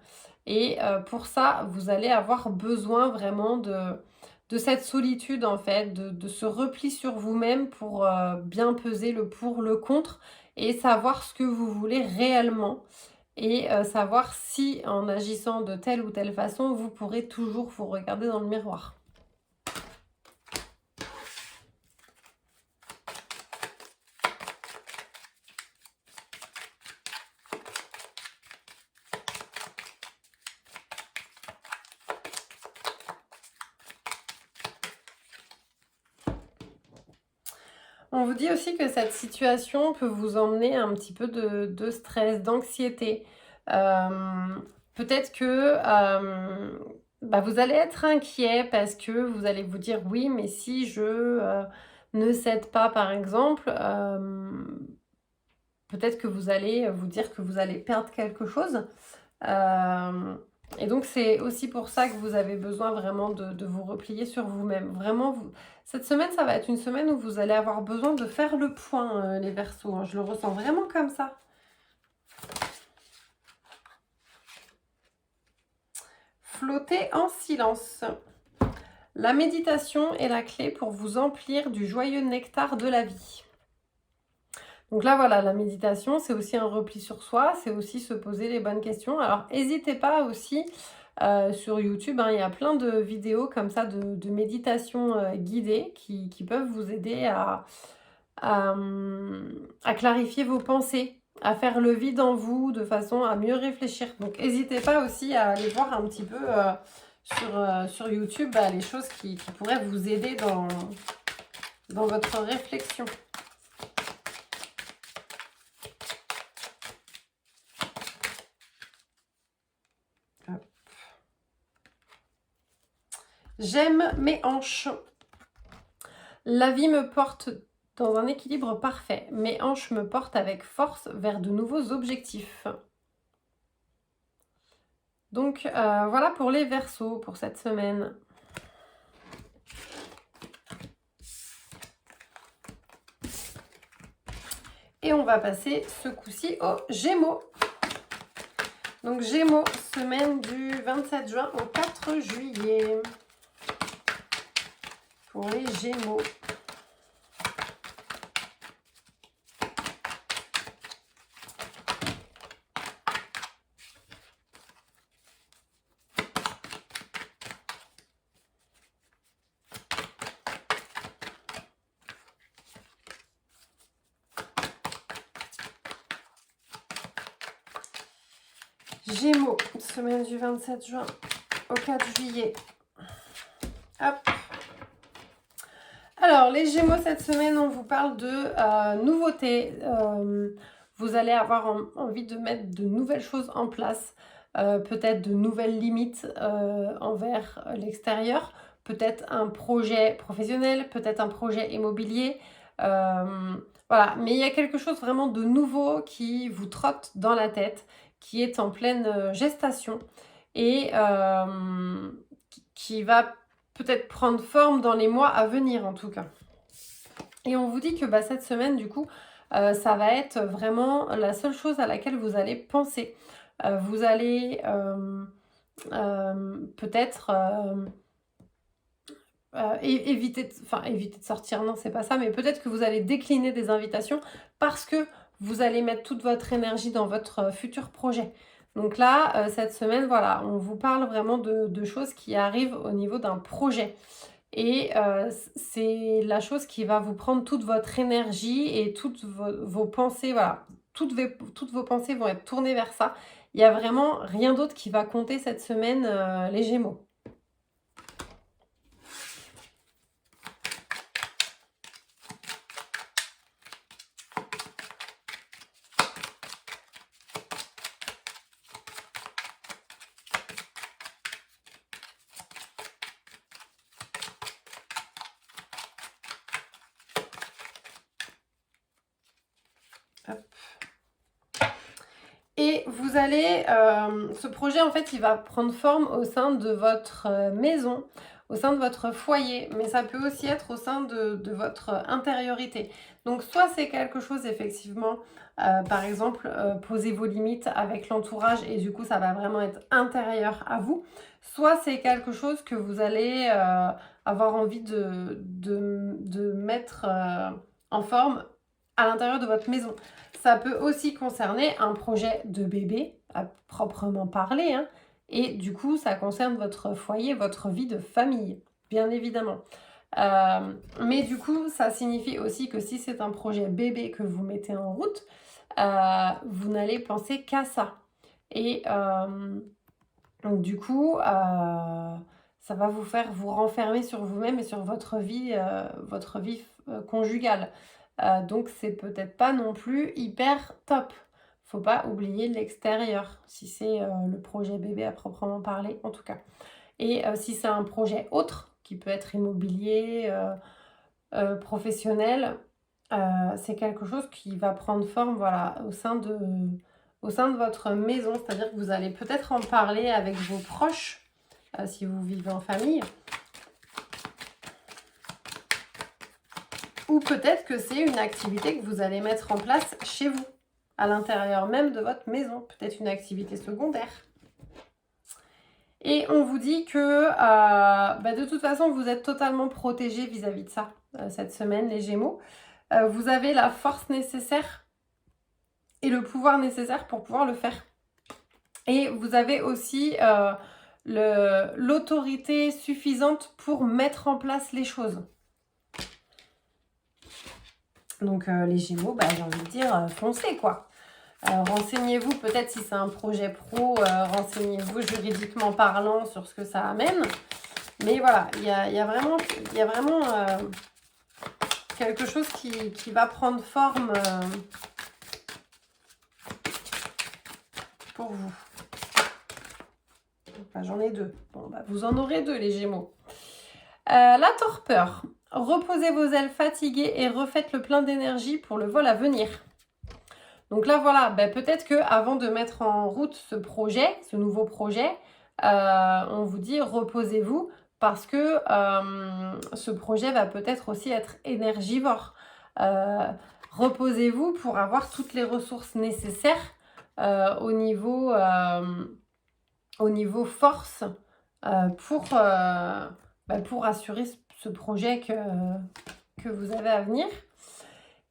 Et pour ça, vous allez avoir besoin vraiment de cette solitude en fait, de ce repli sur vous-même pour bien peser le pour, le contre et savoir ce que vous voulez réellement et savoir si en agissant de telle ou telle façon, vous pourrez toujours vous regarder dans le miroir. On vous dit aussi que cette situation peut vous emmener un petit peu de stress, d'anxiété. Peut-être que vous allez être inquiet parce que vous allez vous dire oui, mais si je ne cède pas par exemple, peut-être que vous allez vous dire que vous allez perdre quelque chose. Et donc, c'est aussi pour ça que vous avez besoin vraiment de vous replier sur vous-même. Vraiment, cette semaine, ça va être une semaine où vous allez avoir besoin de faire le point, les Verseaux, hein. Je le ressens vraiment comme ça. Flotter en silence. La méditation est la clé pour vous emplir du joyeux nectar de la vie. Donc là, voilà, la méditation, c'est aussi un repli sur soi, c'est aussi se poser les bonnes questions. Alors, n'hésitez pas aussi, sur YouTube, hein, il y a plein de vidéos comme ça de méditation guidée qui peuvent vous aider à clarifier vos pensées, à faire le vide en vous de façon à mieux réfléchir. Donc, n'hésitez pas aussi à aller voir un petit peu sur YouTube les choses qui pourraient vous aider dans votre réflexion. J'aime mes hanches. La vie me porte dans un équilibre parfait. Mes hanches me portent avec force vers de nouveaux objectifs. Donc voilà pour les Verseaux pour cette semaine. Et on va passer ce coup-ci aux Gémeaux. Donc Gémeaux, semaine du 27 juin au 4 juillet. Pour les Gémeaux. Gémeaux, semaine du 27 juin au 4 juillet. Hop. Alors, les Gémeaux, cette semaine, on vous parle de nouveautés. Vous allez avoir envie de mettre de nouvelles choses en place. Peut-être de nouvelles limites envers l'extérieur. Peut-être un projet professionnel, peut-être un projet immobilier. Voilà, mais il y a quelque chose vraiment de nouveau qui vous trotte dans la tête, qui est en pleine gestation et qui va peut-être prendre forme dans les mois à venir en tout cas. Et on vous dit que cette semaine, du coup, ça va être vraiment la seule chose à laquelle vous allez penser. Vous allez peut-être éviter de sortir, non, c'est pas ça, mais peut-être que vous allez décliner des invitations parce que vous allez mettre toute votre énergie dans votre futur projet. Donc là, cette semaine, voilà, on vous parle vraiment de choses qui arrivent au niveau d'un projet. Et c'est la chose qui va vous prendre toute votre énergie et toutes vos pensées, voilà. Toutes vos pensées vont être tournées vers ça. Il n'y a vraiment rien d'autre qui va compter cette semaine, les Gémeaux. Hop. Et vous allez, ce projet en fait il va prendre forme au sein de votre maison, au sein de votre foyer, mais ça peut aussi être au sein de votre intériorité. Donc soit c'est quelque chose effectivement, par exemple, poser vos limites avec l'entourage et du coup ça va vraiment être intérieur à vous, soit c'est quelque chose que vous allez avoir envie de mettre en forme à l'intérieur de votre maison. Ça peut aussi concerner un projet de bébé, à proprement parler, hein, et du coup, ça concerne votre foyer, votre vie de famille, bien évidemment. Mais du coup, ça signifie aussi que si c'est un projet bébé que vous mettez en route, vous n'allez penser qu'à ça. Et donc du coup, ça va vous faire vous renfermer sur vous-même et sur votre vie conjugale. Donc c'est peut-être pas non plus hyper top. Faut pas oublier l'extérieur, si c'est le projet bébé à proprement parler en tout cas. Et si c'est un projet autre, qui peut être immobilier, professionnel, c'est quelque chose qui va prendre forme, voilà, au sein de votre maison. C'est-à-dire que vous allez peut-être en parler avec vos proches, si vous vivez en famille. Ou peut-être que c'est une activité que vous allez mettre en place chez vous, à l'intérieur même de votre maison. Peut-être une activité secondaire. Et on vous dit que de toute façon, vous êtes totalement protégés vis-à-vis de ça, cette semaine, les Gémeaux. Vous avez la force nécessaire et le pouvoir nécessaire pour pouvoir le faire. Et vous avez aussi l'autorité suffisante pour mettre en place les choses. Donc les Gémeaux, j'ai envie de dire, foncez quoi. Renseignez-vous peut-être si c'est un projet pro, renseignez-vous juridiquement parlant sur ce que ça amène. Mais voilà, il y a vraiment quelque chose qui va prendre forme pour vous. J'en ai deux. Bon, vous en aurez deux, les Gémeaux. La torpeur. Reposez vos ailes fatiguées et refaites le plein d'énergie pour le vol à venir. Donc là, voilà, peut-être qu'avant de mettre en route ce nouveau projet, on vous dit reposez-vous parce que ce projet va peut-être aussi être énergivore. Reposez-vous pour avoir toutes les ressources nécessaires au niveau force pour assurer ce projet que vous avez à venir.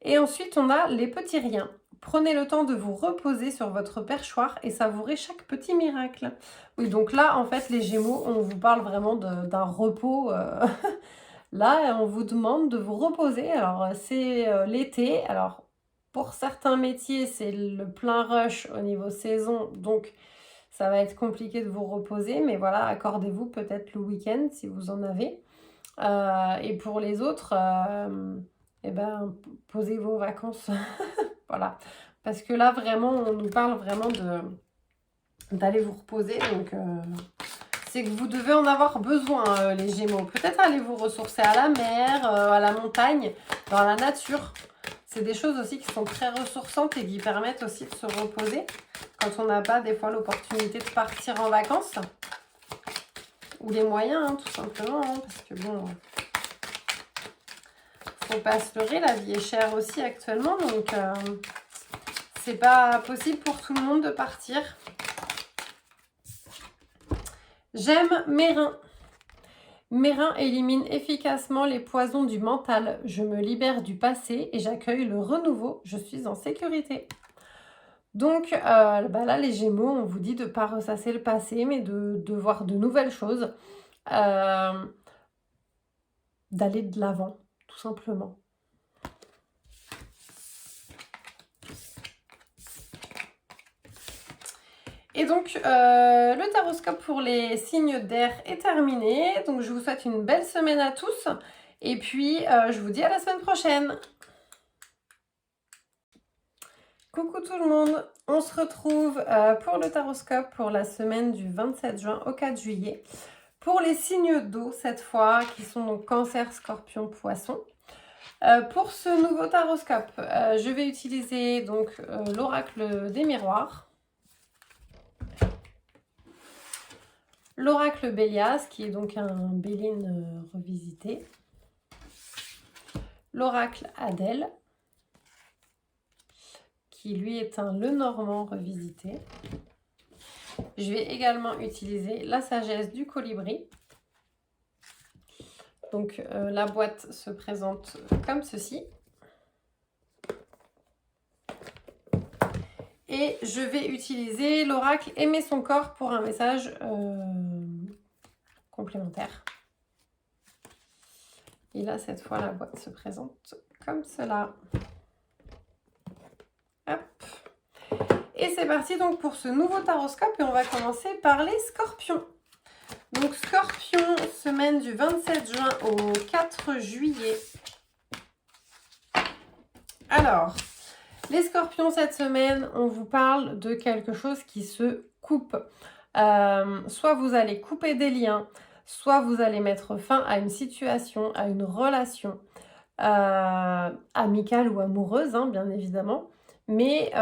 Et ensuite, on a les petits riens. Prenez le temps de vous reposer sur votre perchoir et savourez chaque petit miracle. Oui, donc là, en fait, les Gémeaux, on vous parle vraiment d'un repos. Là, on vous demande de vous reposer. Alors, c'est l'été. Alors, pour certains métiers, c'est le plein rush au niveau saison. Donc, ça va être compliqué de vous reposer. Mais voilà, accordez-vous peut-être le week-end si vous en avez. Et pour les autres... posez vos vacances. Voilà. Parce que là, vraiment, on nous parle vraiment d'aller vous reposer. Donc, c'est que vous devez en avoir besoin, les Gémeaux. Peut-être aller vous ressourcer à la mer, à la montagne, dans la nature. C'est des choses aussi qui sont très ressourçantes et qui permettent aussi de se reposer quand on n'a pas des fois l'opportunité de partir en vacances. Ou les moyens, tout simplement. Parce que bon... faut pas se leurrer, la vie est chère aussi actuellement, donc c'est pas possible pour tout le monde de partir. J'aime mes reins. Mes reins éliminent efficacement les poisons du mental. Je me libère du passé et j'accueille le renouveau. Je suis en sécurité. Donc là, les Gémeaux, on vous dit de ne pas ressasser le passé, mais de voir de nouvelles choses. D'aller de l'avant, tout simplement. Et donc, le taroscope pour les signes d'air est terminé. Donc, je vous souhaite une belle semaine à tous. Et puis, je vous dis à la semaine prochaine. Coucou tout le monde. On se retrouve pour le taroscope pour la semaine du 27 juin au 4 juillet. Pour les signes d'eau, cette fois, qui sont donc Cancer, Scorpion, Poisson. Pour ce nouveau taroscope, je vais utiliser donc l'oracle des miroirs. L'oracle Bélias, qui est donc un Béline revisité. L'oracle Adèle, qui lui est un Lenormand revisité. Je vais également utiliser la sagesse du colibri. Donc la boîte se présente comme ceci. Et je vais utiliser l'oracle Aimer son corps pour un message complémentaire. Et là, cette fois, la boîte se présente comme cela. Hop. Et c'est parti donc pour ce nouveau taroscope. Et on va commencer par les scorpions. Donc scorpion, semaine du 27 juin au 4 juillet. Alors... les scorpions, cette semaine, on vous parle de quelque chose qui se coupe. Soit vous allez couper des liens, soit vous allez mettre fin à une situation, à une relation. amicale ou amoureuse, hein, bien évidemment. Mais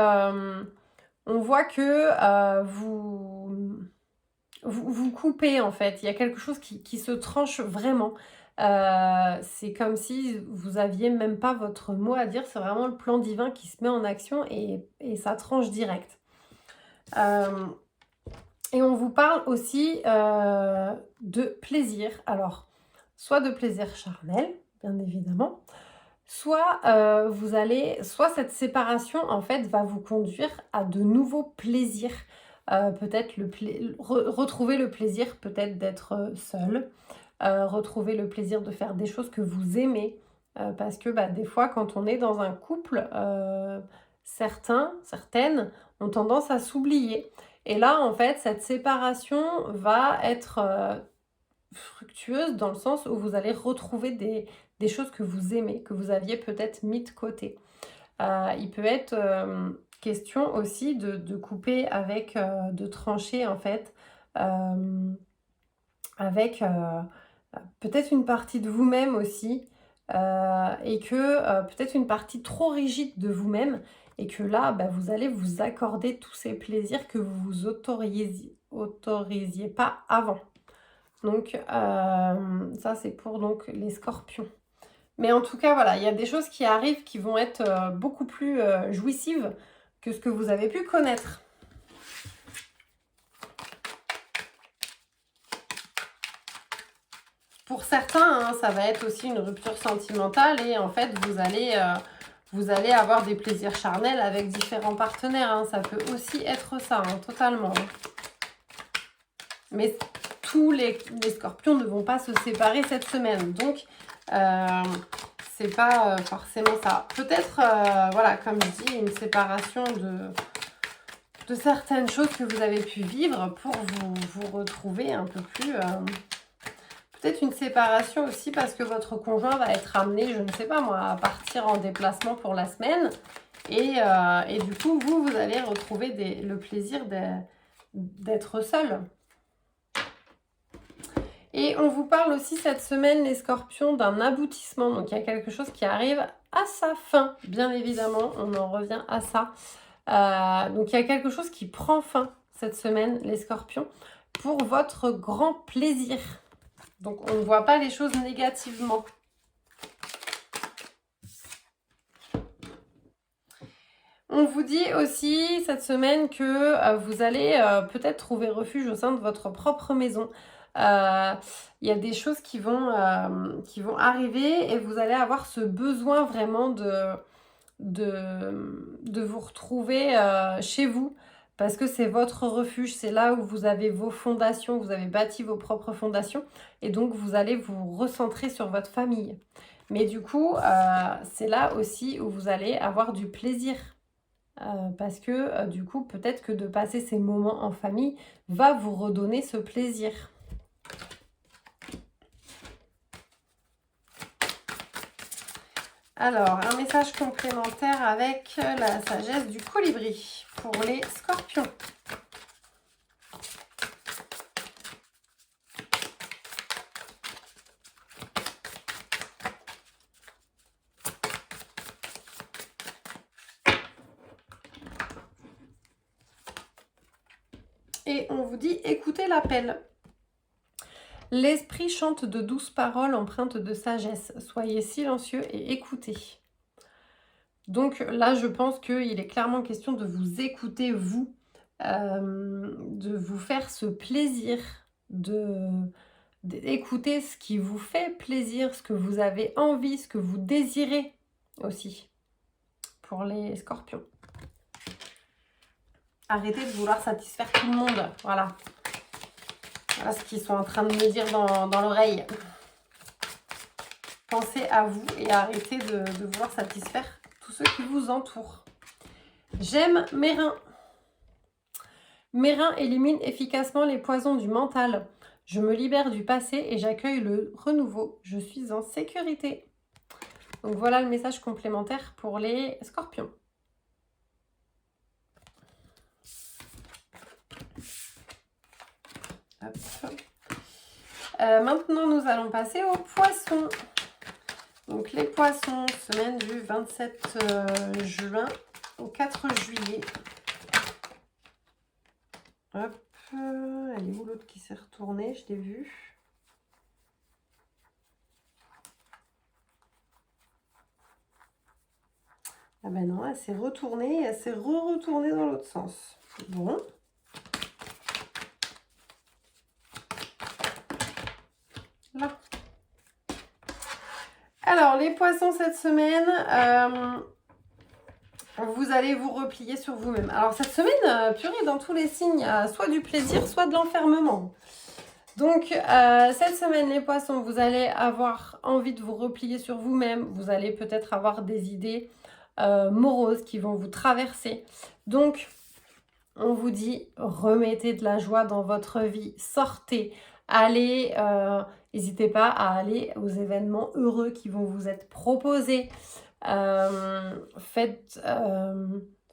on voit que vous coupez en fait. Il y a quelque chose qui se tranche vraiment. C'est comme si vous aviez même pas votre mot à dire. C'est vraiment le plan divin qui se met en action et ça tranche direct. Et on vous parle aussi de plaisir. Alors, soit de plaisir charnel, bien évidemment, soit soit cette séparation en fait va vous conduire à de nouveaux plaisirs. Peut-être retrouver le plaisir peut-être d'être seul, retrouver le plaisir de faire des choses que vous aimez. Parce que des fois, quand on est dans un couple, certaines ont tendance à s'oublier. Et là, en fait, cette séparation va être fructueuse dans le sens où vous allez retrouver des choses que vous aimez, que vous aviez peut-être mis de côté. Il peut être question aussi de couper avec, de trancher en fait, avec peut-être une partie de vous-même aussi, et que peut-être une partie trop rigide de vous-même, et que là, vous allez vous accorder tous ces plaisirs que vous vous autorisiez pas avant. Donc ça c'est pour donc les scorpions. Mais en tout cas, voilà, il y a des choses qui arrivent qui vont être beaucoup plus jouissives que ce que vous avez pu connaître. Pour certains, hein, ça va être aussi une rupture sentimentale et en fait, vous allez avoir des plaisirs charnels avec différents partenaires. Hein. Ça peut aussi être ça, hein, totalement. Mais tous les scorpions ne vont pas se séparer cette semaine. Donc, c'est pas forcément ça. Peut-être, voilà, comme je dis, une séparation de certaines choses que vous avez pu vivre pour vous retrouver un peu plus... peut-être une séparation aussi parce que votre conjoint va être amené, je ne sais pas moi, à partir en déplacement pour la semaine. Et du coup, vous allez retrouver le plaisir d'être seul. Et on vous parle aussi cette semaine, les scorpions, d'un aboutissement. Donc, il y a quelque chose qui arrive à sa fin, bien évidemment. On en revient à ça. Donc, il y a quelque chose qui prend fin cette semaine, les scorpions, pour votre grand plaisir. Donc, on ne voit pas les choses négativement. On vous dit aussi cette semaine que vous allez peut-être trouver refuge au sein de votre propre maison. Il y a des choses qui vont arriver et vous allez avoir ce besoin vraiment de vous retrouver chez vous parce que c'est votre refuge, c'est là où vous avez vos fondations, vous avez bâti vos propres fondations et donc vous allez vous recentrer sur votre famille. Mais du coup, c'est là aussi où vous allez avoir du plaisir. Parce que du coup, peut-être que de passer ces moments en famille va vous redonner ce plaisir. Alors, un message complémentaire avec la sagesse du colibri pour les scorpions. Et on vous dit, écoutez l'appel. L'esprit chante de douces paroles empreintes de sagesse. Soyez silencieux et écoutez. Donc là, je pense qu'il est clairement question de vous écouter, vous, de vous faire ce plaisir, d'écouter ce qui vous fait plaisir, ce que vous avez envie, ce que vous désirez aussi pour les scorpions. Arrêtez de vouloir satisfaire tout le monde, voilà. Voilà ce qu'ils sont en train de me dire dans l'oreille. Pensez à vous et arrêtez de vouloir satisfaire tous ceux qui vous entourent. J'aime mes reins. Mes reins éliminent efficacement les poisons du mental. Je me libère du passé et j'accueille le renouveau. Je suis en sécurité. Donc voilà le message complémentaire pour les scorpions. Maintenant, nous allons passer aux poissons. Donc les poissons, semaine du 27 juin au 4 juillet. Hop, elle est où l'autre qui s'est retournée? Je l'ai vue. Ah ben non, elle s'est retournée et elle s'est retournée dans l'autre sens. Bon. Là. Alors, les poissons cette semaine, vous allez vous replier sur vous-même. Alors, cette semaine, purée, dans tous les signes, il y a soit du plaisir, soit de l'enfermement. Donc, cette semaine, les poissons, vous allez avoir envie de vous replier sur vous-même. Vous allez peut-être avoir des idées moroses qui vont vous traverser. Donc, on vous dit, remettez de la joie dans votre vie, sortez, allez, n'hésitez pas à aller aux événements heureux qui vont vous être proposés. Faites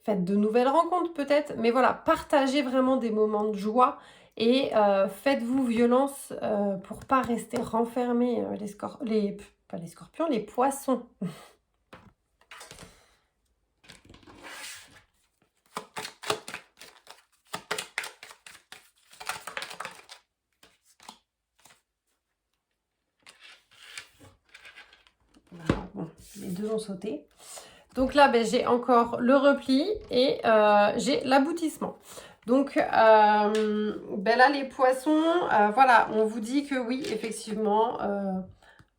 de nouvelles rencontres peut-être, mais voilà, partagez vraiment des moments de joie et faites-vous violence pour pas rester renfermés, pas les scorpions, les poissons. Voilà, bon, les deux ont sauté. Donc là, ben, j'ai encore le repli et j'ai l'aboutissement. Donc ben là, les poissons, voilà, on vous dit que oui, effectivement,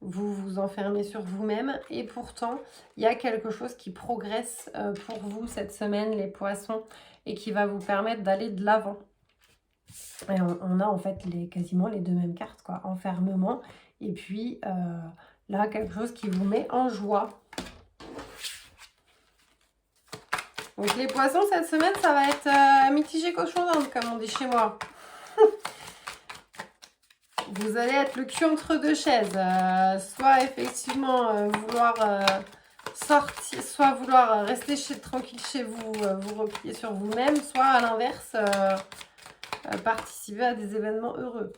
vous vous enfermez sur vous-même. Et pourtant, il y a quelque chose qui progresse pour vous cette semaine, les poissons, et qui va vous permettre d'aller de l'avant. Et on a en fait quasiment les deux mêmes cartes, quoi. Enfermement, et puis là, quelque chose qui vous met en joie. Donc les poissons, cette semaine, ça va être mitigé cochon d'Inde, comme on dit chez moi. Vous allez être le cul entre deux chaises. Soit effectivement vouloir sortir, soit vouloir rester tranquille chez vous, vous replier sur vous-même, soit à l'inverse, participer à des événements heureux.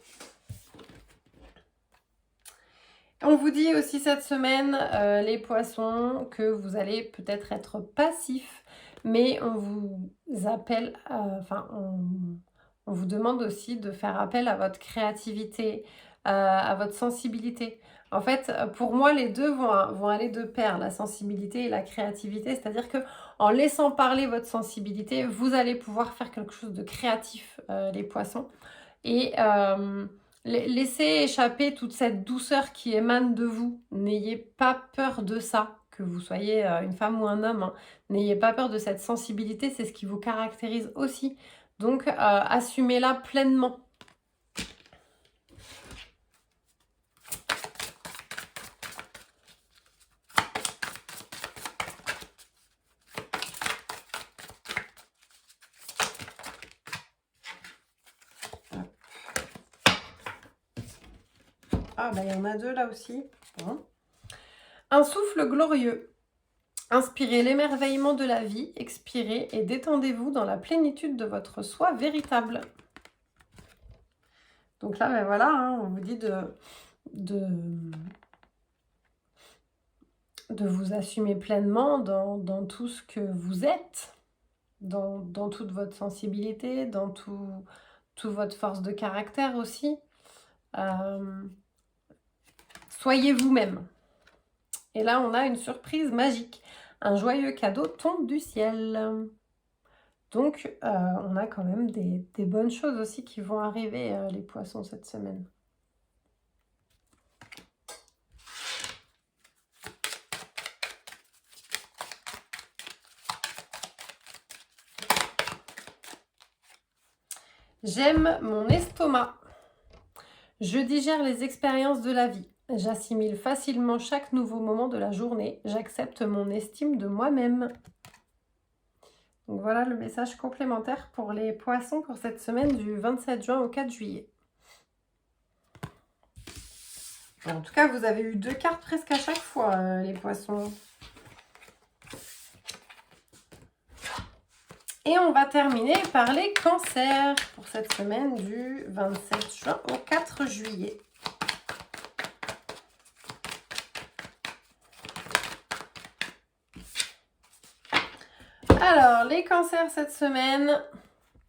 On vous dit aussi cette semaine, les poissons, que vous allez peut-être être passif, mais on vous appelle, on vous demande aussi de faire appel à votre créativité, à votre sensibilité. En fait, pour moi, les deux vont aller de pair, la sensibilité et la créativité. C'est-à-dire que en laissant parler votre sensibilité, vous allez pouvoir faire quelque chose de créatif, les poissons. Et laissez échapper toute cette douceur qui émane de vous. N'ayez pas peur de ça, que vous soyez une femme ou un homme. Hein. N'ayez pas peur de cette sensibilité, c'est ce qui vous caractérise aussi. Donc, assumez-la pleinement. Ah, bah il y en a deux là aussi. Bon. Un souffle glorieux. Inspirez l'émerveillement de la vie, expirez et détendez-vous dans la plénitude de votre soi véritable. Donc là, ben voilà, hein, on vous dit de vous assumer pleinement dans tout ce que vous êtes, dans toute votre sensibilité, dans toute votre force de caractère aussi. Soyez vous-même. Et là, on a une surprise magique. Un joyeux cadeau tombe du ciel. Donc, on a quand même des bonnes choses aussi qui vont arriver, les poissons, cette semaine. J'aime mon estomac. Je digère les expériences de la vie. J'assimile facilement chaque nouveau moment de la journée. J'accepte mon estime de moi-même. Donc voilà le message complémentaire pour les poissons pour cette semaine du 27 juin au 4 juillet. En tout cas, vous avez eu deux cartes presque à chaque fois, les poissons. Et on va terminer par les cancers pour cette semaine du 27 juin au 4 juillet. Alors, les cancers cette semaine,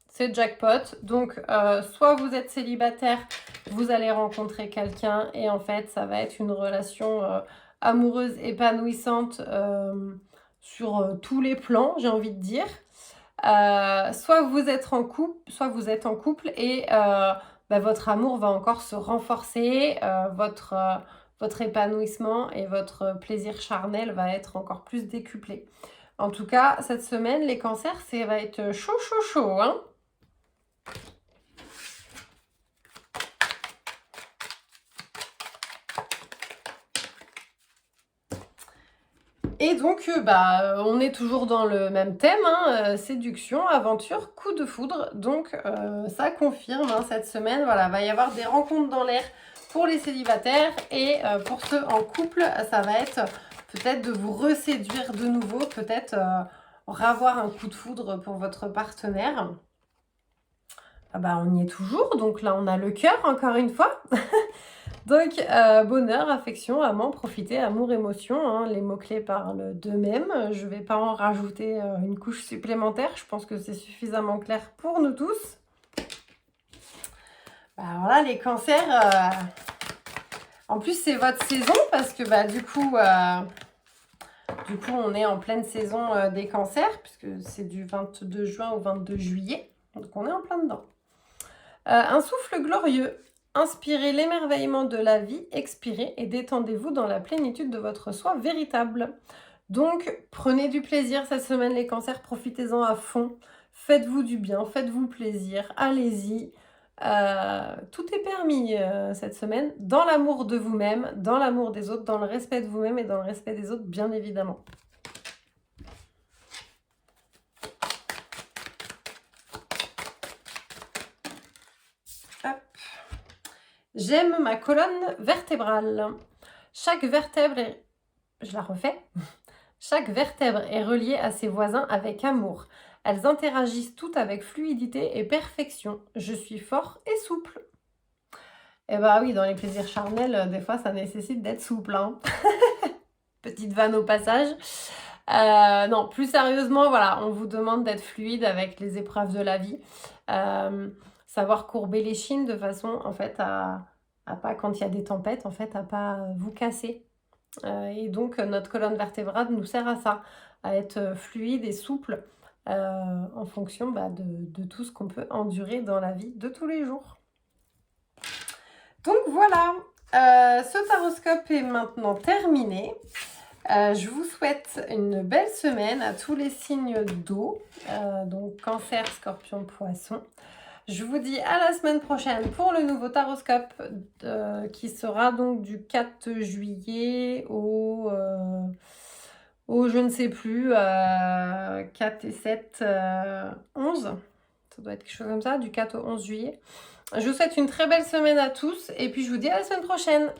c'est jackpot. Donc, soit vous êtes célibataire, vous allez rencontrer quelqu'un et en fait, ça va être une relation amoureuse épanouissante sur tous les plans, j'ai envie de dire. Soit vous êtes en couple et votre amour va encore se renforcer, votre épanouissement et votre plaisir charnel va être encore plus décuplé. En tout cas, cette semaine, les cancers, ça va être chaud, chaud, chaud, hein. Et donc, on est toujours dans le même thème, hein, séduction, aventure, coup de foudre. Donc, ça confirme, hein, cette semaine, voilà, va y avoir des rencontres dans l'air pour les célibataires. Et pour ceux en couple, ça va être peut-être de vous reséduire de nouveau, peut-être avoir un coup de foudre pour votre partenaire. On y est toujours, donc là, on a le cœur, encore une fois. Donc, bonheur, affection, amant, profiter, amour, émotion, hein, les mots-clés parlent d'eux-mêmes. Je ne vais pas en rajouter une couche supplémentaire. Je pense que c'est suffisamment clair pour nous tous. Voilà, les cancers. En plus, c'est votre saison parce que du coup, on est en pleine saison des cancers puisque c'est du 22 juin au 22 juillet. Donc, on est en plein dedans. Un souffle glorieux. Inspirez l'émerveillement de la vie, expirez et détendez-vous dans la plénitude de votre soi véritable. Donc, prenez du plaisir cette semaine, les cancers, profitez-en à fond. Faites-vous du bien, faites-vous plaisir, allez-y. Tout est permis cette semaine, dans l'amour de vous-même, dans l'amour des autres, dans le respect de vous-même et dans le respect des autres, bien évidemment. J'aime ma colonne vertébrale. Chaque vertèbre est... Je la refais. Chaque vertèbre est reliée à ses voisins avec amour. Elles interagissent toutes avec fluidité et perfection. Je suis fort et souple. Eh oui, dans les plaisirs charnels, des fois, ça nécessite d'être souple, hein. Petite vanne au passage. Non, plus sérieusement, voilà, on vous demande d'être fluide avec les épreuves de la vie. Savoir courber les chines de façon, en fait, à pas, quand il y a des tempêtes, en fait, à pas vous casser. Et donc, notre colonne vertébrale nous sert à ça, à être fluide et souple en fonction de tout ce qu'on peut endurer dans la vie de tous les jours. Donc voilà, ce taroscope est maintenant terminé. Je vous souhaite une belle semaine à tous les signes d'eau, donc Cancer, Scorpion, Poisson. Je vous dis à la semaine prochaine pour le nouveau taroscope qui sera donc du 4 juillet au je ne sais plus, 4 et 7, 11. Ça doit être quelque chose comme ça, du 4 au 11 juillet. Je vous souhaite une très belle semaine à tous et puis je vous dis à la semaine prochaine.